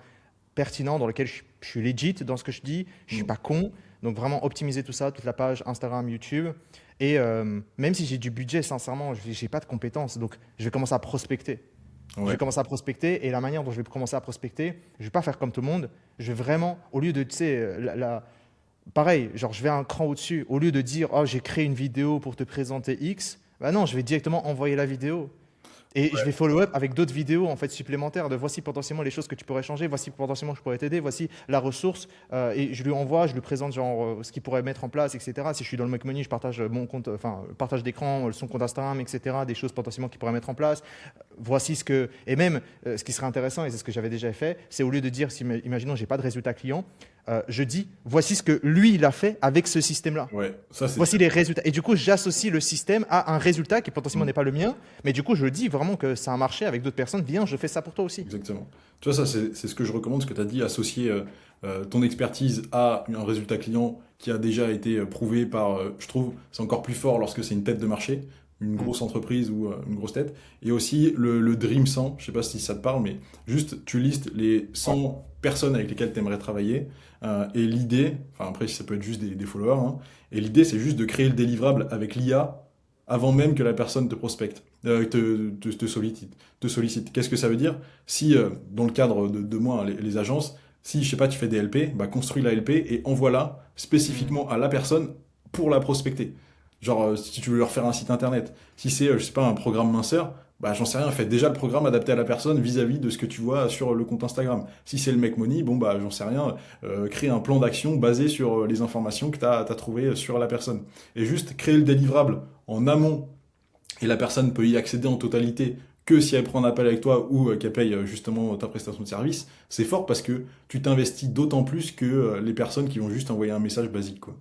pertinent dans lequel je suis legit dans ce que je dis, je suis Mm. pas con. Donc vraiment optimiser tout ça, toute la page Instagram, YouTube. Et même si j'ai du budget, sincèrement, je n'ai pas de compétences. Donc je vais commencer à prospecter. Je vais Ouais. commencer à prospecter et la manière dont je vais commencer à prospecter, je vais pas faire comme tout le monde. Je vais vraiment, au lieu de, tu sais, pareil, genre je vais un cran au-dessus. Au lieu de dire, oh, j'ai créé une vidéo pour te présenter X, bah non, je vais directement envoyer la vidéo. Et je vais follow-up avec d'autres vidéos en fait supplémentaires de voici potentiellement les choses que tu pourrais changer, voici potentiellement je pourrais t'aider, voici la ressource et je lui envoie, je lui présente genre ce qu'il pourrait mettre en place, etc. Si je suis dans le Mac Money, je partage mon compte, enfin partage d'écran, son compte Instagram, etc. Des choses potentiellement qu'il pourrait mettre en place. Voici ce que et même ce qui serait intéressant et c'est ce que j'avais déjà fait, c'est au lieu de dire si imaginons j'ai pas de résultat client, je dis voici ce que lui il a fait avec ce système-là. Ouais. Ça, c'est Voici les résultats. Et du coup, j'associe le système à un résultat qui potentiellement Mm. n'est pas le mien, mais du coup, je dis vraiment que c'est un marché avec d'autres personnes. Viens, je fais ça pour toi aussi. Exactement. Tu vois, ça, c'est ce que je recommande, ce que tu as dit, associer ton expertise à un résultat client qui a déjà été prouvé par, je trouve, c'est encore plus fort lorsque c'est une tête de marché, une Mm. grosse entreprise ou une grosse tête. Et aussi le Dream 100, je sais pas si ça te parle, mais juste tu listes les Ouais. 100 personnes avec lesquelles tu aimerais travailler. Et l'idée, enfin après, ça peut être juste des followers, hein, et l'idée, c'est juste de créer le délivrable avec l'IA avant même que la personne te prospecte, te sollicite. Te sollicite. Qu'est-ce que ça veut dire? Si, dans le cadre de moi, les agences, si, je sais pas, tu fais des LP, bah, construis la LP et envoie-la Mm. spécifiquement à la personne pour la prospecter. Genre, si tu veux leur faire un site internet. Si c'est, je sais pas, un programme minceur, bah, j'en sais rien, fais déjà le programme adapté à la personne vis-à-vis de ce que tu vois sur le compte Instagram. Si c'est le Make Money, bon, bah, j'en sais rien, crée un plan d'action basé sur les informations que tu as trouvées sur la personne. Et juste créer le délivrable en amont et la personne peut y accéder en totalité que si elle prend un appel avec toi ou qu'elle paye justement ta prestation de service, c'est fort parce que tu t'investis d'autant plus que les personnes qui vont juste envoyer un message basique, quoi.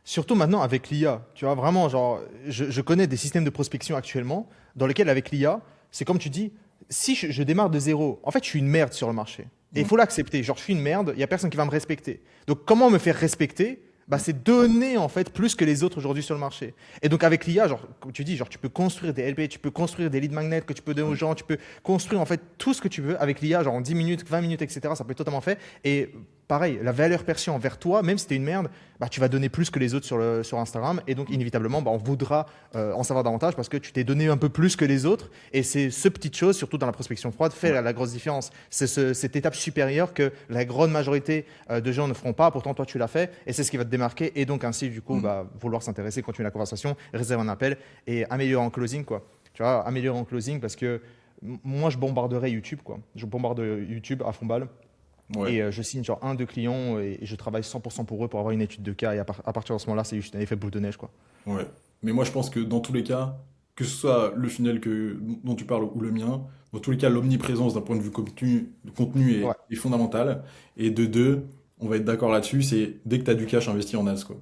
Surtout maintenant avec l'IA. Tu vois, vraiment, genre, je connais des systèmes de prospection actuellement dans lesquels, avec l'IA, c'est comme tu dis, si je démarre de zéro, en fait, je suis une merde sur le marché. Et il Mm. faut l'accepter. Genre, je suis une merde, il n'y a personne qui va me respecter. Donc, comment me faire respecter? Bah, c'est donner en fait plus que les autres aujourd'hui sur le marché. Et donc avec l'IA, genre, comme tu dis, genre, tu peux construire des LP, tu peux construire des lead magnets que tu peux donner aux gens, tu peux construire en fait tout ce que tu veux avec l'IA, genre en 10 minutes, 20 minutes, etc. Ça peut être totalement fait. Et pareil, la valeur perçue envers toi, même si tu es une merde, bah, tu vas donner plus que les autres sur Instagram. Et donc inévitablement, bah, on voudra en savoir davantage parce que tu t'es donné un peu plus que les autres. Et c'est ce petite chose, surtout dans la prospection froide, fait Ouais. la grosse différence. C'est cette étape supérieure que la grande majorité de gens ne feront pas. Pourtant, toi, tu l'as fait. Et c'est ce qui va te démarquer. Et donc ainsi, du coup, Mm. bah, vouloir s'intéresser, continuer la conversation, réserver un appel et améliorer en closing, quoi. Tu vois, améliorer en closing parce que moi, je bombarderai YouTube, quoi. Je bombarde YouTube à fond balle. Ouais. Et je signe genre 1, 2 clients et je travaille 100% pour eux pour avoir une étude de cas. Et à partir de ce moment-là, c'est juste un effet boule de neige, quoi. Ouais. Mais moi, je pense que dans tous les cas, que ce soit le funnel dont tu parles ou le mien, dans tous les cas, l'omniprésence d'un point de vue contenu Ouais, est fondamentale. Et de deux, on va être d'accord là-dessus, c'est dès que tu as du cash investi en ads, quoi.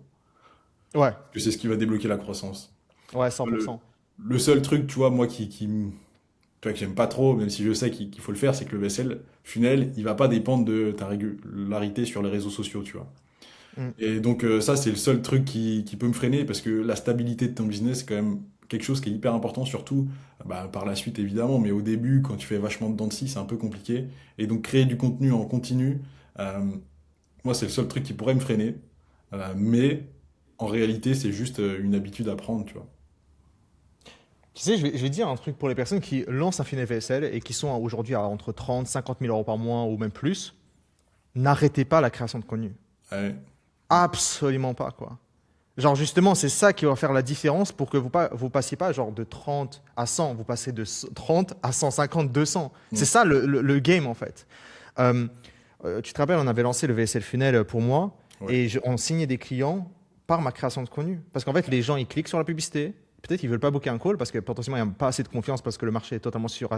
ouais, Que c'est ce qui va débloquer la croissance. ouais, cent pour Le, cent. le seul truc, tu vois, moi, tu vois, que j'aime pas trop, même si je sais qu'il faut le faire, c'est que le VSL funnel, il va pas dépendre de ta régularité sur les réseaux sociaux, tu vois. Mm. Et donc ça, c'est le seul truc qui peut me freiner parce que la stabilité de ton business, c'est quand même quelque chose qui est hyper important, surtout bah, par la suite évidemment, mais au début, quand tu fais vachement de dents de scie, c'est un peu compliqué. Et donc créer du contenu en continu, euh, Moi, c'est le seul truc qui pourrait me freiner. Mais en réalité, c'est juste une habitude à prendre, tu vois. Tu sais, je vais dire un truc pour les personnes qui lancent un funnel VSL et qui sont aujourd'hui à entre 30, 50 000 euros par mois ou même plus. N'arrêtez pas la création de contenu. Ouais. Absolument pas, quoi. Genre, justement, c'est ça qui va faire la différence pour que vous passiez pas genre de 30 à 100, vous passez de 30 à 150, 200. C'est Mm. ça le game, en fait. Euh, Tu te rappelles, on avait lancé le VSL Funnel pour moi Ouais. et on signait des clients par ma création de contenu. Parce qu'en fait, les gens, ils cliquent sur la publicité. Peut-être qu'ils veulent pas booker un call parce que potentiellement, il n'y a pas assez de confiance parce que le marché est totalement sur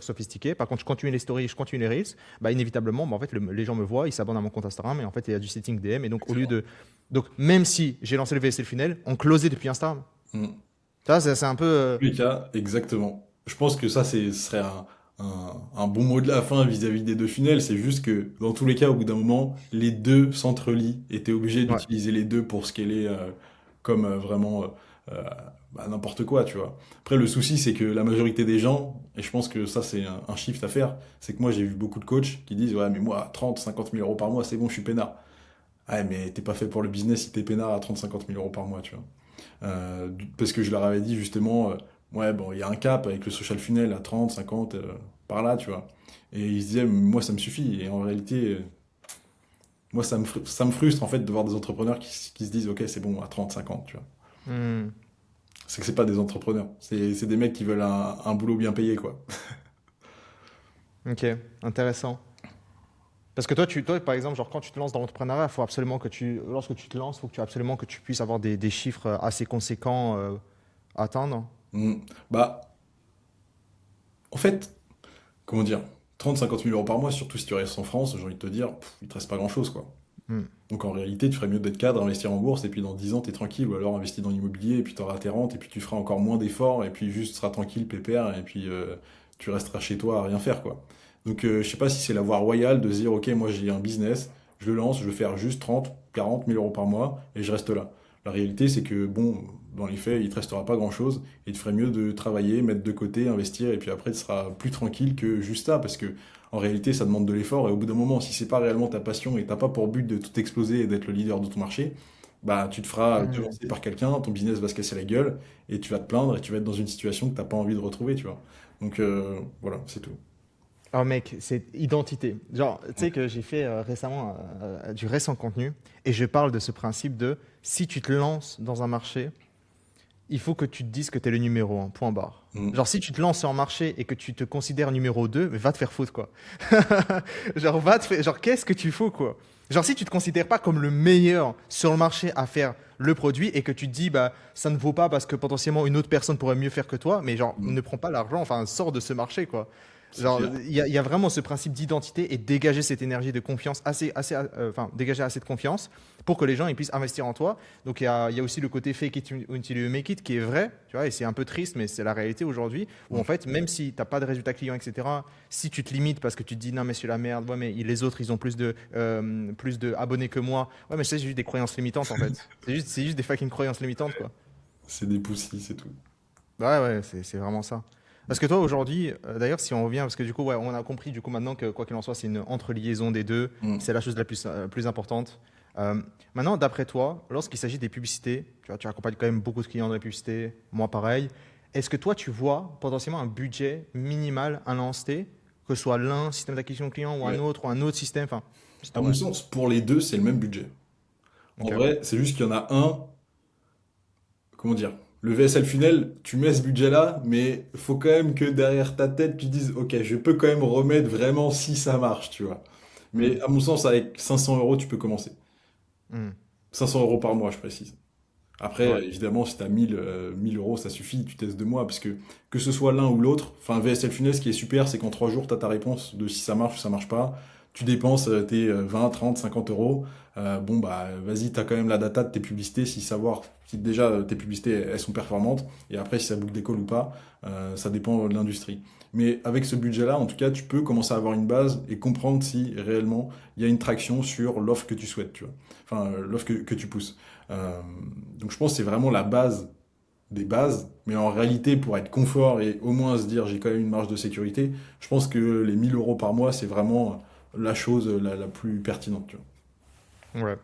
sophistiqué. Par contre, je continue les stories, je continue les reels. Bah, inévitablement, bah, en fait, les gens me voient, ils s'abonnent à mon compte Instagram et en fait, il y a du setting DM. Et donc, au lieu Exactement. de. Donc, même si j'ai lancé le VSL Funnel, on closait depuis Instagram. Mm. Ça, c'est un peu. Tous les cas, exactement. Je pense que ça, ce serait un bon mot de la fin vis-à-vis des deux funnels. C'est juste que, dans tous les cas, au bout d'un moment, les deux s'entrelient et t'es obligé Ouais. d'utiliser les deux pour scaler comme vraiment euh, n'importe quoi, tu vois. Après, le souci, c'est que la majorité des gens, et je pense que ça, c'est un shift à faire, c'est que moi, j'ai vu beaucoup de coachs qui disent, ouais, mais moi, 30, 50 000 euros par mois, c'est bon, je suis peinard. Ouais, mais t'es pas fait pour le business si t'es peinard à 30, 50 000 euros par mois, tu vois. Parce que je leur avais dit justement, ouais, bon, il y a un cap avec le social funnel à 30, 50, par là, tu vois. Et ils se disaient, moi, ça me suffit. Et en réalité, moi, ça me frustre, en fait, de voir des entrepreneurs qui se disent, ok, c'est bon, à 30, 50, tu vois. Hmm. C'est que c'est pas des entrepreneurs. C'est des mecs qui veulent un boulot bien payé, quoi. Ok, intéressant. Parce que toi, par exemple, genre quand tu te lances dans l'entrepreneuriat, il faut absolument lorsque tu te lances, il faut que tu absolument que tu puisses avoir des chiffres assez conséquents à atteindre. Mm. Bah, en fait, comment dire, 30, 50 000 euros par mois, surtout si tu restes en France, j'ai envie de te dire, il te reste pas grand-chose, quoi. Hmm. Donc en réalité, tu ferais mieux d'être cadre, investir en bourse, et puis dans 10 ans, t'es tranquille, ou alors investir dans l'immobilier, et puis t'auras tes rentes, et puis tu feras encore moins d'efforts, et puis juste tu seras tranquille, pépère, et puis tu resteras chez toi à rien faire, quoi. Donc je sais pas si c'est la voie royale de se dire, ok, moi j'ai un business, je le lance, je vais faire juste 30, 40 000 euros par mois, et je reste là. La réalité, c'est que, bon, dans les faits, il te restera pas grand-chose, et tu ferais mieux de travailler, mettre de côté, investir, et puis après, tu seras plus tranquille que juste ça, parce que en réalité, ça demande de l'effort et au bout d'un moment, si c'est pas réellement ta passion et t'as pas pour but de tout exploser et d'être le leader de ton marché, bah tu te feras Hmm. devancer par quelqu'un, ton business va se casser la gueule et tu vas te plaindre et tu vas être dans une situation que t'as pas envie de retrouver, tu vois. Donc voilà, c'est tout. Alors mec, c'est identité. Genre, tu sais que j'ai fait récemment du récent contenu et je parle de ce principe de si tu te lances dans un marché, il faut que tu te dises que tu es le numéro un, point barre. Mm. Genre, si tu te lances sur un marché et que tu te considères numéro 2, va te faire foutre, quoi. Genre, genre qu'est-ce que tu fous, quoi? Genre, si tu te considères pas comme le meilleur sur le marché à faire le produit et que tu te dis, bah, ça ne vaut pas parce que potentiellement une autre personne pourrait mieux faire que toi, mais genre, Mm. ne prends pas l'argent, enfin, sors de ce marché, quoi. C'est Genre, clair. il y a vraiment ce principe d'identité et dégager cette énergie de confiance, enfin, dégager assez de confiance pour que les gens ils puissent investir en toi. Donc, il y a aussi le côté fake it until you make it qui est vrai, tu vois, et c'est un peu triste, mais c'est la réalité aujourd'hui, où en Mm. fait, même si tu n'as pas de résultats clients, etc., si tu te limites parce que tu te dis, non, mais c'est la merde, ouais, mais les autres, ils ont plus de abonnés que moi, ouais, mais c'est juste des croyances limitantes, en fait. C'est juste des fucking croyances limitantes, quoi. C'est des poussis, c'est tout. Ouais, ouais, c'est vraiment ça. Parce que toi, aujourd'hui, d'ailleurs, si on revient, parce que du coup, ouais, on a compris du coup maintenant que quoi qu'il en soit, c'est une entreliaison des deux, Mm. c'est la chose la plus importante. Euh, Maintenant, d'après toi, lorsqu'il s'agit des publicités, tu vois, tu accompagnes quand même beaucoup de clients dans les publicités, moi pareil, est-ce que toi, tu vois potentiellement un budget minimal à lancer, que ce soit l'un, système d'acquisition client, Ouais. ou un autre système, enfin, si À mon t'aurais. sens, pour les deux, c'est le même budget. En Ok. vrai, c'est juste qu'il y en a un, comment dire, le VSL funnel, tu mets ce budget-là, mais faut quand même que derrière ta tête, tu dises, ok, je peux quand même remettre vraiment si ça marche, tu vois. Hmm, Mais à mon sens, avec 500 euros, tu peux commencer. hmm. 500 euros par mois, je précise. Après, Ouais. évidemment, si tu as 1000 euros, ça suffit, tu testes 2 mois, parce que ce soit l'un ou l'autre, enfin, VSL Funnel, ce qui est super, c'est qu'en 3 jours, tu as ta réponse de si ça marche ou ça marche pas. Tu dépenses tes 20, 30, 50 euros. Bon, bah, vas-y, tu as quand même la data de tes publicités, si savoir si déjà tes publicités, elles sont performantes. Et après, si ça boucle des calls ou pas, ça dépend de l'industrie. Mais avec ce budget-là, en tout cas, tu peux commencer à avoir une base et comprendre si réellement il y a une traction sur l'offre que tu souhaites, tu vois. Enfin, l'offre que tu pousses. Euh, donc je pense que c'est vraiment la base des bases, mais en réalité, pour être confort et au moins se dire j'ai quand même une marge de sécurité, je pense que les 1000 euros par mois, c'est vraiment la chose la plus pertinente, tu vois. Ouais.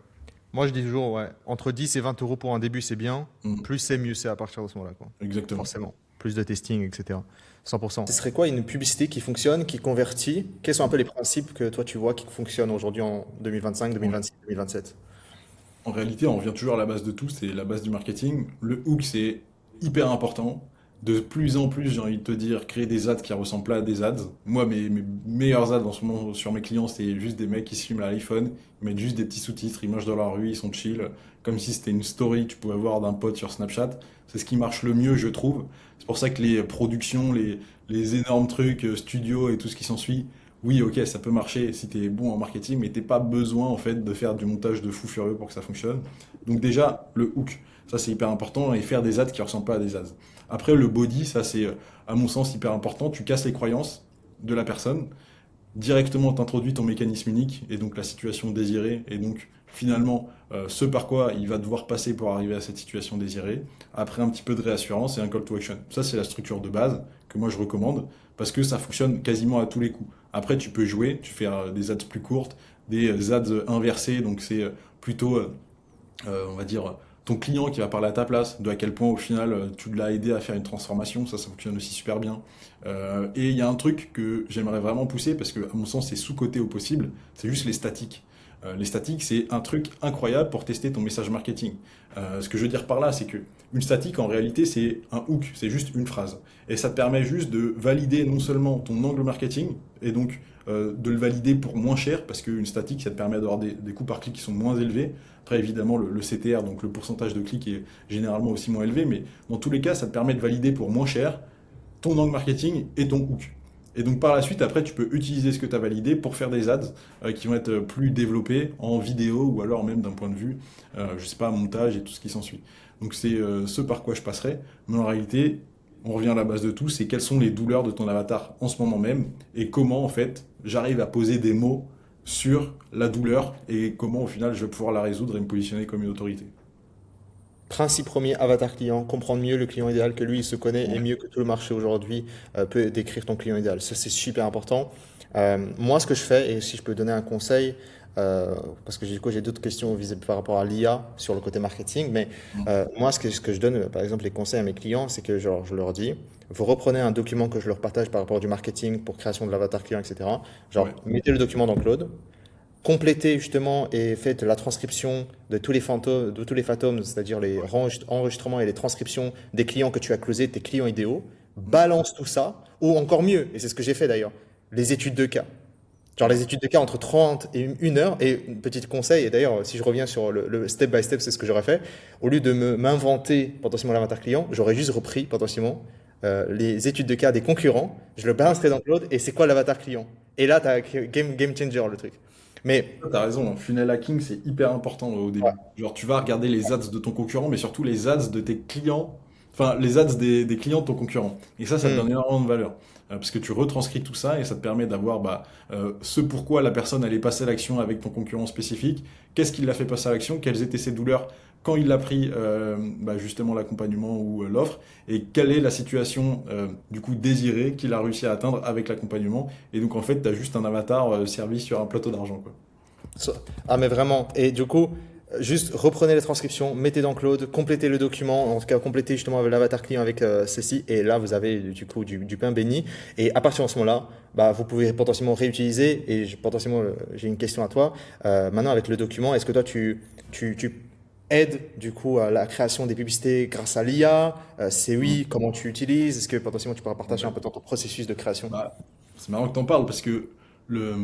Moi, je dis toujours, ouais, entre 10 et 20 euros pour un début, c'est bien. Mm, Plus c'est mieux, c'est à partir de ce moment-là, quoi. exactement. Forcément. Plus de testing, etc. 100%. Ce serait quoi une publicité qui fonctionne, qui convertit? Quels sont un peu les principes que toi tu vois qui fonctionnent aujourd'hui en 2025, En, 2026, 2027? en réalité, on revient toujours à la base de tout, c'est la base du marketing. Le hook, c'est hyper important. De plus en plus, j'ai envie de te dire, créer des ads qui ressemblent pas à des ads. Moi, mes meilleurs ads en ce moment sur mes clients, c'est juste des mecs qui se filment à l'iPhone, ils mettent juste des petits sous-titres, ils marchent dans la rue, ils sont chill, comme si c'était une story que tu pouvais voir d'un pote sur Snapchat. C'est ce qui marche le mieux, je trouve. C'est pour ça que les productions, les énormes trucs, studios et tout ce qui s'ensuit, oui, ok, ça peut marcher si t'es bon en marketing, mais t'es pas besoin en fait de faire du montage de fou furieux pour que ça fonctionne. Donc déjà, le hook, ça c'est hyper important, et faire des ads qui ressemblent pas à des ads. Après, le body, ça c'est à mon sens hyper important. Tu casses les croyances de la personne, directement t'introduis ton mécanisme unique et donc la situation désirée et donc finalement ce par quoi il va devoir passer pour arriver à cette situation désirée. Après un petit peu de réassurance et un call to action. Ça c'est la structure de base que moi je recommande parce que ça fonctionne quasiment à tous les coups. Après tu peux jouer, tu fais des ads plus courtes, des ads inversés, donc c'est plutôt on va dire, ton client qui va parler à ta place, de à quel point au final tu l'as aidé à faire une transformation, ça fonctionne aussi super bien. Et il y a un truc que j'aimerais vraiment pousser, parce que à mon sens c'est sous-coté au possible, c'est juste les statiques. Les statiques, c'est un truc incroyable pour tester ton message marketing. Ce que je veux dire par là, c'est que une statique, en réalité, c'est un hook, c'est juste une phrase. Et ça te permet juste de valider non seulement ton angle marketing, et donc de le valider pour moins cher, parce qu'une statique, ça te permet d'avoir des coûts par clic qui sont moins élevés. Après, évidemment, le CTR, donc le pourcentage de clics, est généralement aussi moins élevé, mais dans tous les cas, ça te permet de valider pour moins cher ton angle marketing et ton hook. Et donc par la suite, après, tu peux utiliser ce que tu as validé pour faire des ads qui vont être plus développés en vidéo ou alors même d'un point de vue, je sais pas, montage et tout ce qui s'ensuit. Donc c'est ce par quoi je passerai. Mais en réalité, on revient à la base de tout, c'est quelles sont les douleurs de ton avatar en ce moment même et comment en fait j'arrive à poser des mots sur la douleur et comment au final je vais pouvoir la résoudre et me positionner comme une autorité. Principe premier, avatar client, comprendre mieux le client idéal que lui, il se connaît et Ouais, mieux que tout le marché aujourd'hui peut décrire ton client idéal. Ça, c'est super important. Moi, ce que je fais, et si je peux donner un conseil, parce que du coup, j'ai d'autres questions par rapport à l'IA sur le côté marketing, mais moi, ce que je donne, par exemple, les conseils à mes clients, c'est que genre, je leur dis, vous reprenez un document que je leur partage par rapport du marketing pour création de l'avatar client, etc. ouais, Genre, mettez le document dans Claude, complétez justement et faites la transcription de tous les fantômes, c'est-à-dire les enregistrements et les transcriptions des clients que tu as closés, tes clients idéaux, balance tout ça, ou encore mieux, et c'est ce que j'ai fait d'ailleurs, les études de cas. Genre les études de cas entre 30 et 1 heure, et petit conseil, et d'ailleurs si je reviens sur le step by step, c'est ce que j'aurais fait, au lieu de m'inventer potentiellement l'avatar client, j'aurais juste repris potentiellement les études de cas des concurrents, je le ouais. balancerai dans Claude, et c'est quoi l'avatar client? Et là, tu as game changer le truc. Mais T'as raison, hein, funnel hacking, c'est hyper important au ouais. début. Genre, tu vas regarder les ads de ton concurrent, mais surtout les ads de tes clients, enfin, les ads des clients de ton concurrent. Et ça te Hmm. donne énormément de valeur. Parce que tu retranscris tout ça et ça te permet d'avoir bah, ce pourquoi la personne allait passer à l'action avec ton concurrent spécifique, qu'est-ce qui l'a fait passer à l'action, quelles étaient ses douleurs quand il a pris bah, justement l'accompagnement ou l'offre, et quelle est la situation du coup désirée qu'il a réussi à atteindre avec l'accompagnement. Et donc en fait, tu as juste un avatar servi sur un plateau d'argent, quoi. So- Ah, mais vraiment. Et du coup, juste reprenez les transcriptions, mettez dans Claude, complétez le document, en tout cas complétez justement avec l'avatar client avec ceci, et là vous avez du coup du pain béni. Et à partir de ce moment-là, bah, vous pouvez potentiellement réutiliser. Et potentiellement, j'ai une question à toi. Maintenant, avec le document, est-ce que toi tu aides du coup à la création des publicités grâce à l'IA? C'est oui, comment tu utilises? Est-ce que potentiellement tu pourras partager un Ouais. peu ton processus de création? Bah, c'est marrant que t'en parles parce que le,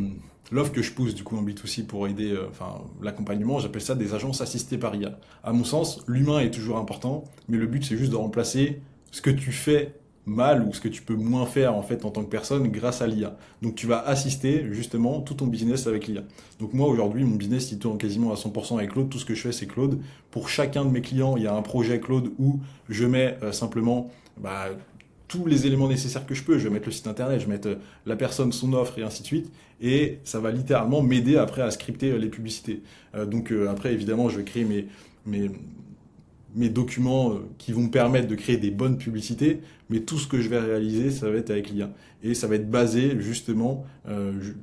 l'offre que je pousse du coup en B2C pour aider enfin, l'accompagnement, j'appelle ça des agences assistées par IA. À mon sens, l'humain est toujours important, mais le but c'est juste de remplacer ce que tu fais mal ou ce que tu peux moins faire en fait en tant que personne grâce à l'IA. Donc tu vas assister justement tout ton business avec l'IA. Donc moi aujourd'hui mon business il tourne quasiment à 100% avec Claude, tout ce que je fais c'est Claude. Pour chacun de mes clients il y a un projet Claude où je mets simplement bah, tous les éléments nécessaires que je peux. Je vais mettre le site internet, je vais mettre la personne, son offre et ainsi de suite. Et ça va littéralement m'aider après à scripter les publicités. Donc après, évidemment, je vais créer mes, mes documents qui vont me permettre de créer des bonnes publicités, mais tout ce que je vais réaliser, ça va être avec l'IA. Et ça va être basé justement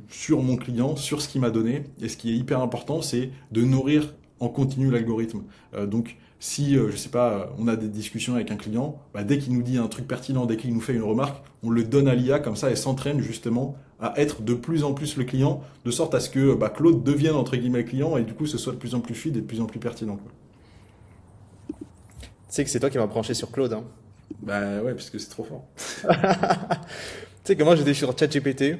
sur mon client, sur ce qu'il m'a donné. Et ce qui est hyper important, c'est de nourrir en continu l'algorithme. Donc, si, je sais pas, on a des discussions avec un client, bah, dès qu'il nous dit un truc pertinent, dès qu'il nous fait une remarque, on le donne à l'IA, comme ça, elle s'entraîne justement à être de plus en plus le client, de sorte à ce que bah, Claude devienne entre guillemets le client, et du coup, ce soit de plus en plus fluide et de plus en plus pertinent, quoi. Tu sais que c'est toi qui m'as branché sur Claude, hein. Bah ouais, parce que c'est trop fort. Tu sais que moi j'étais sur ChatGPT,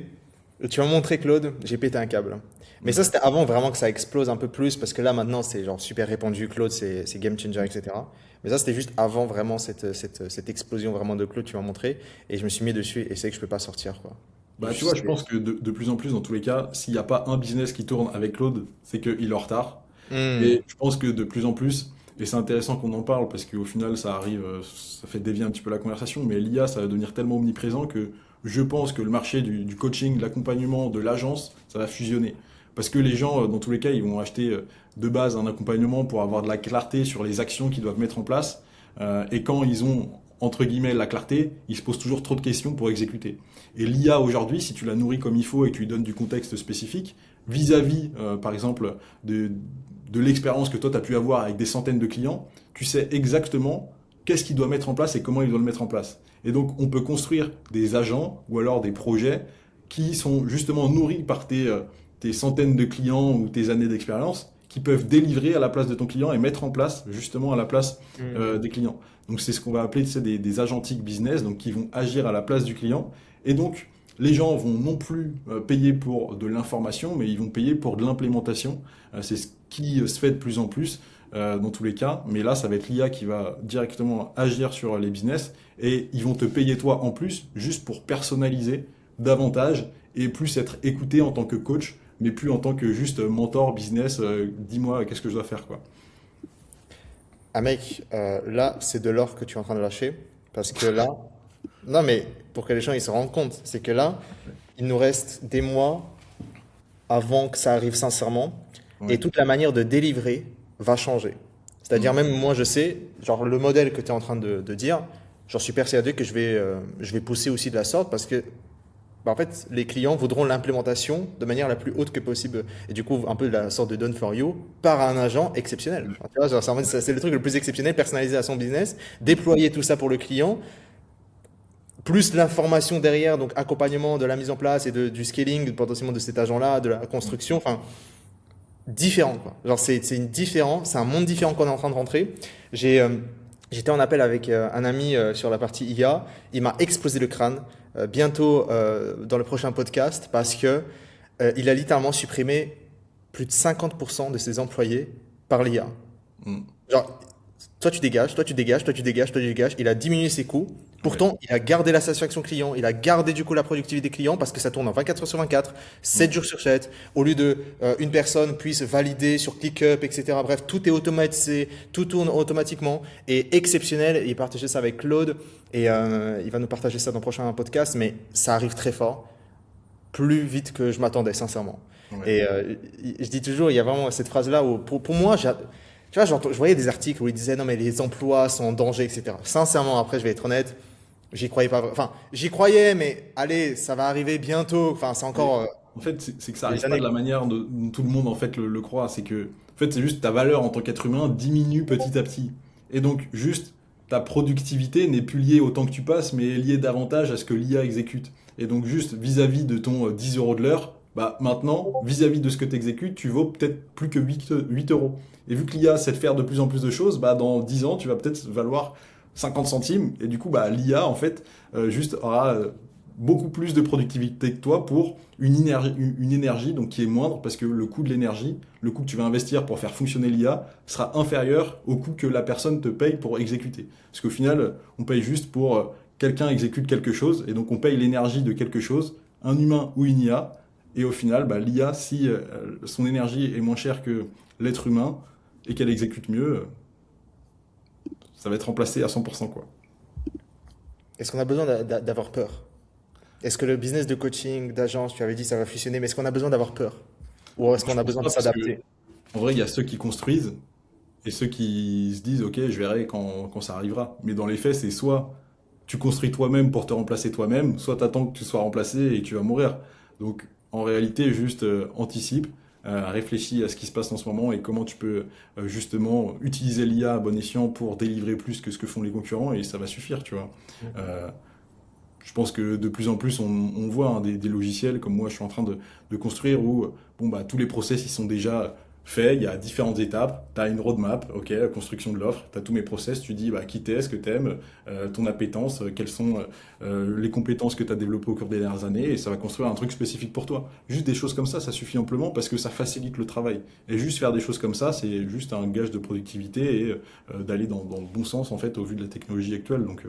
tu m'as montré Claude, j'ai pété un câble. Mais ça c'était avant vraiment que ça explose un peu plus, parce que là maintenant c'est genre super répandu, Claude c'est game changer, etc. Mais ça c'était juste avant vraiment cette explosion vraiment de Claude, tu m'as montré, et je me suis mis dessus et c'est que je peux pas sortir quoi. Et Bah tu vois, je pense que de plus en plus, dans tous les cas, s'il n'y a pas un business qui tourne avec Claude, c'est qu'il est en retard. Hmm. Et je pense que de plus en plus, et c'est intéressant qu'on en parle parce qu'au final, ça arrive, ça fait dévier un petit peu la conversation, mais l'IA, ça va devenir tellement omniprésent que je pense que le marché du coaching, de l'accompagnement, de l'agence, ça va fusionner. Parce que les gens, dans tous les cas, ils vont acheter de base un accompagnement pour avoir de la clarté sur les actions qu'ils doivent mettre en place. Et quand ils ont, entre guillemets, la clarté, ils se posent toujours trop de questions pour exécuter. Et l'IA aujourd'hui, si tu la nourris comme il faut et que tu lui donnes du contexte spécifique, vis-à-vis, par exemple, de l'expérience que toi, tu as pu avoir avec des centaines de clients, tu sais exactement qu'est-ce qu'il doit mettre en place et comment il doit le mettre en place. Et donc, on peut construire des agents ou alors des projets qui sont justement nourris par tes centaines de clients ou tes années d'expérience qui peuvent délivrer à la place de ton client et mettre en place justement à la place Hmm. des clients. Donc, c'est ce qu'on va appeler, tu sais, des agentic business, donc qui vont agir à la place du client. Et donc, les gens vont non plus payer pour de l'information, mais ils vont payer pour de l'implémentation. C'est ce qui se fait de plus en plus dans tous les cas. Mais là, ça va être l'IA qui va directement agir sur les business et ils vont te payer toi en plus juste pour personnaliser davantage et plus être écouté en tant que coach, mais plus en tant que juste mentor business. Dis-moi qu'est-ce que je dois faire, quoi. Ah mec, là c'est de l'or que tu es en train de lâcher, parce que là, non mais pour que les gens ils se rendent compte, c'est que là, il nous reste des mois avant que ça arrive sincèrement, et Ouais. toute la manière de délivrer va changer. C'est-à-dire Mm. même moi je sais, genre le modèle que tu es en train de dire, j'en suis persuadé que je vais pousser aussi de la sorte parce que bah, en fait les clients voudront l'implémentation de manière la plus haute que possible. Et du coup un peu la sorte de done for you par un agent exceptionnel. Enfin, tu vois, genre, c'est le truc le plus exceptionnel, personnalisé à son business, déployer tout ça pour le client, plus l'information derrière, donc accompagnement de la mise en place et du scaling potentiellement de cet agent-là, de la construction. Enfin, différent, quoi. Genre, c'est une différence, c'est un monde différent qu'on est en train de rentrer. J'étais en appel avec un ami sur la partie IA. Il m'a explosé le crâne bientôt dans le prochain podcast parce que il a littéralement supprimé plus de 50% de ses employés par l'IA. Mm. Genre, toi tu dégages, toi tu dégages, toi tu dégages, toi tu dégages. Il a diminué ses coûts. Ouais. Pourtant, il a gardé la satisfaction client, il a gardé du coup la productivité des clients parce que ça tourne en 24 heures sur 24, 7 Mm. jours sur 7. Au lieu de une personne puisse valider sur ClickUp, etc. Bref, tout est automatisé, tout tourne automatiquement et exceptionnel. Il partageait ça avec Claude et il va nous partager ça dans le prochain podcast, mais ça arrive très fort, plus vite que je m'attendais, sincèrement. Ouais. Et je dis toujours, il y a vraiment cette phrase-là où, pour moi, tu vois, je voyais des articles où ils disaient non, mais les emplois sont en danger, etc. Sincèrement, après, je vais être honnête, j'y croyais pas. Enfin, j'y croyais, mais allez, ça va arriver bientôt. Enfin, c'est Mais encore en fait, c'est que ça des arrive pas de années. la manière dont tout le monde en fait le croit. C'est que, en fait, c'est juste ta valeur en tant qu'être humain diminue petit à petit. Et donc, juste ta productivité n'est plus liée au temps que tu passes, mais est liée davantage à ce que l'IA exécute. Et donc, juste vis-à-vis de ton 10 euros de l'heure, bah maintenant, vis-à-vis de ce que tu exécutes, tu vaux peut-être plus que 8 euros. Et vu que l'IA sait faire de plus en plus de choses, bah dans 10 ans, tu vas peut-être valoir 50 centimes. Et du coup, bah, l'IA, en fait, juste aura beaucoup plus de productivité que toi pour une énergie donc qui est moindre parce que le coût de l'énergie, le coût que tu vas investir pour faire fonctionner l'IA sera inférieur au coût que la personne te paye pour exécuter. Parce qu'au final, on paye juste pour quelqu'un exécute quelque chose et donc on paye l'énergie de quelque chose, un humain ou une IA. Et au final, bah, l'IA, si son énergie est moins chère que l'être humain et qu'elle exécute mieux, ça va être remplacé à 100% quoi. Est-ce qu'on a besoin d'avoir peur? Est-ce que le business de coaching, d'agence, tu avais dit ça va fusionner, mais est-ce qu'on a besoin d'avoir peur? Ou est-ce Moi, je qu'on a pense besoin pas de parce que s'adapter? en vrai, il y a ceux qui construisent et ceux qui se disent, ok, je verrai quand ça arrivera. Mais dans les faits, c'est soit tu construis toi-même pour te remplacer toi-même, soit tu attends que tu sois remplacé et tu vas mourir. Donc en réalité, juste anticipe, réfléchis à ce qui se passe en ce moment et comment tu peux justement utiliser l'IA à bon escient pour délivrer plus que ce que font les concurrents et ça va suffire, tu vois. Euh, je pense que de plus en plus, on voit hein, des logiciels comme moi, je suis en train de construire où bon, bah, tous les process ils sont déjà faits, il y a différentes étapes, tu as une roadmap, ok, la construction de l'offre, tu as tous mes process, tu dis bah, qui t'es, ce que tu aimes, ton appétence, quelles sont les compétences que tu as développées au cours des dernières années, et ça va construire un truc spécifique pour toi. Juste des choses comme ça suffit amplement parce que ça facilite le travail. Et juste faire des choses comme ça, c'est juste un gage de productivité et d'aller dans le bon sens en fait au vu de la technologie actuelle. Donc,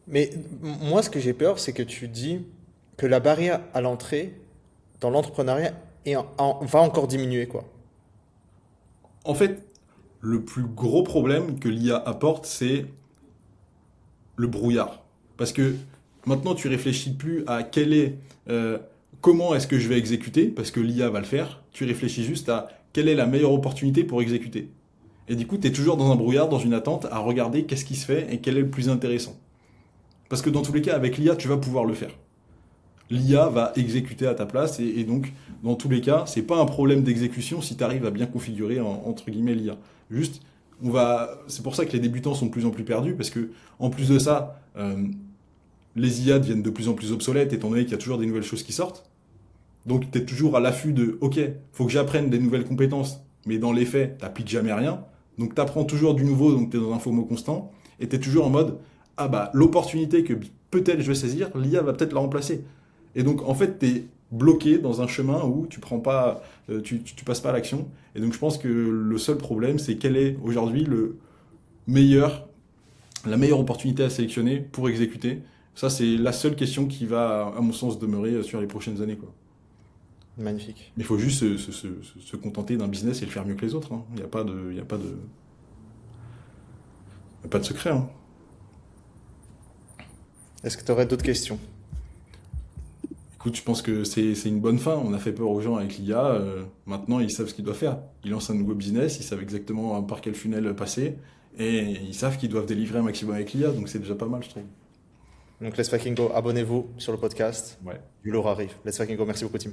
Mais moi, ce que j'ai peur, c'est que tu dis que la barrière à l'entrée dans l'entrepreneuriat va encore diminuer, quoi. en fait, le plus gros problème que l'IA apporte, c'est le brouillard. Parce que maintenant, tu réfléchis plus à euh, comment est-ce que je vais exécuter, parce que l'IA va le faire. Tu réfléchis juste à quelle est la meilleure opportunité pour exécuter. Et du coup, tu es toujours dans un brouillard, dans une attente, à regarder qu'est-ce qui se fait et quel est le plus intéressant. Parce que dans tous les cas, avec l'IA, tu vas pouvoir le faire. L'IA va exécuter à ta place et donc, dans tous les cas, c'est pas un problème d'exécution si tu arrives à bien configurer, entre guillemets, l'IA. Juste, c'est pour ça que les débutants sont de plus en plus perdus parce que, en plus de ça, les IA deviennent de plus en plus obsolètes étant donné qu'il y a toujours des nouvelles choses qui sortent. Donc, tu es toujours à l'affût de, ok, faut que j'apprenne des nouvelles compétences, mais dans les faits, t'appliques jamais rien. Donc, tu apprends toujours du nouveau, donc tu es dans un FOMO constant, et tu es toujours en mode, ah bah, l'opportunité que peut-être je vais saisir, l'IA va peut-être la remplacer. Et donc, en fait, tu es bloqué dans un chemin où tu prends pas, tu passes pas à l'action. Et donc, je pense que le seul problème, c'est quel est aujourd'hui meilleur, la meilleure opportunité à sélectionner pour exécuter. Ça, c'est la seule question qui va, à mon sens, demeurer sur les prochaines années, quoi. Magnifique. Mais il faut juste se contenter d'un business et le faire mieux que les autres, hein. Il n'y a pas de, il y a pas de, il y a pas de secret, hein. Est-ce que tu aurais d'autres questions? Écoute, je pense que c'est une bonne fin. On a fait peur aux gens avec l'IA. Maintenant, ils savent ce qu'ils doivent faire. Ils lancent un nouveau business, ils savent exactement par quel funnel passer et ils savent qu'ils doivent délivrer un maximum avec l'IA. Donc c'est déjà pas mal, je trouve. Donc, Let's Fucking Go, abonnez-vous sur le podcast. Ouais. Du lourd arrive. Let's Fucking Go, merci beaucoup, Tim.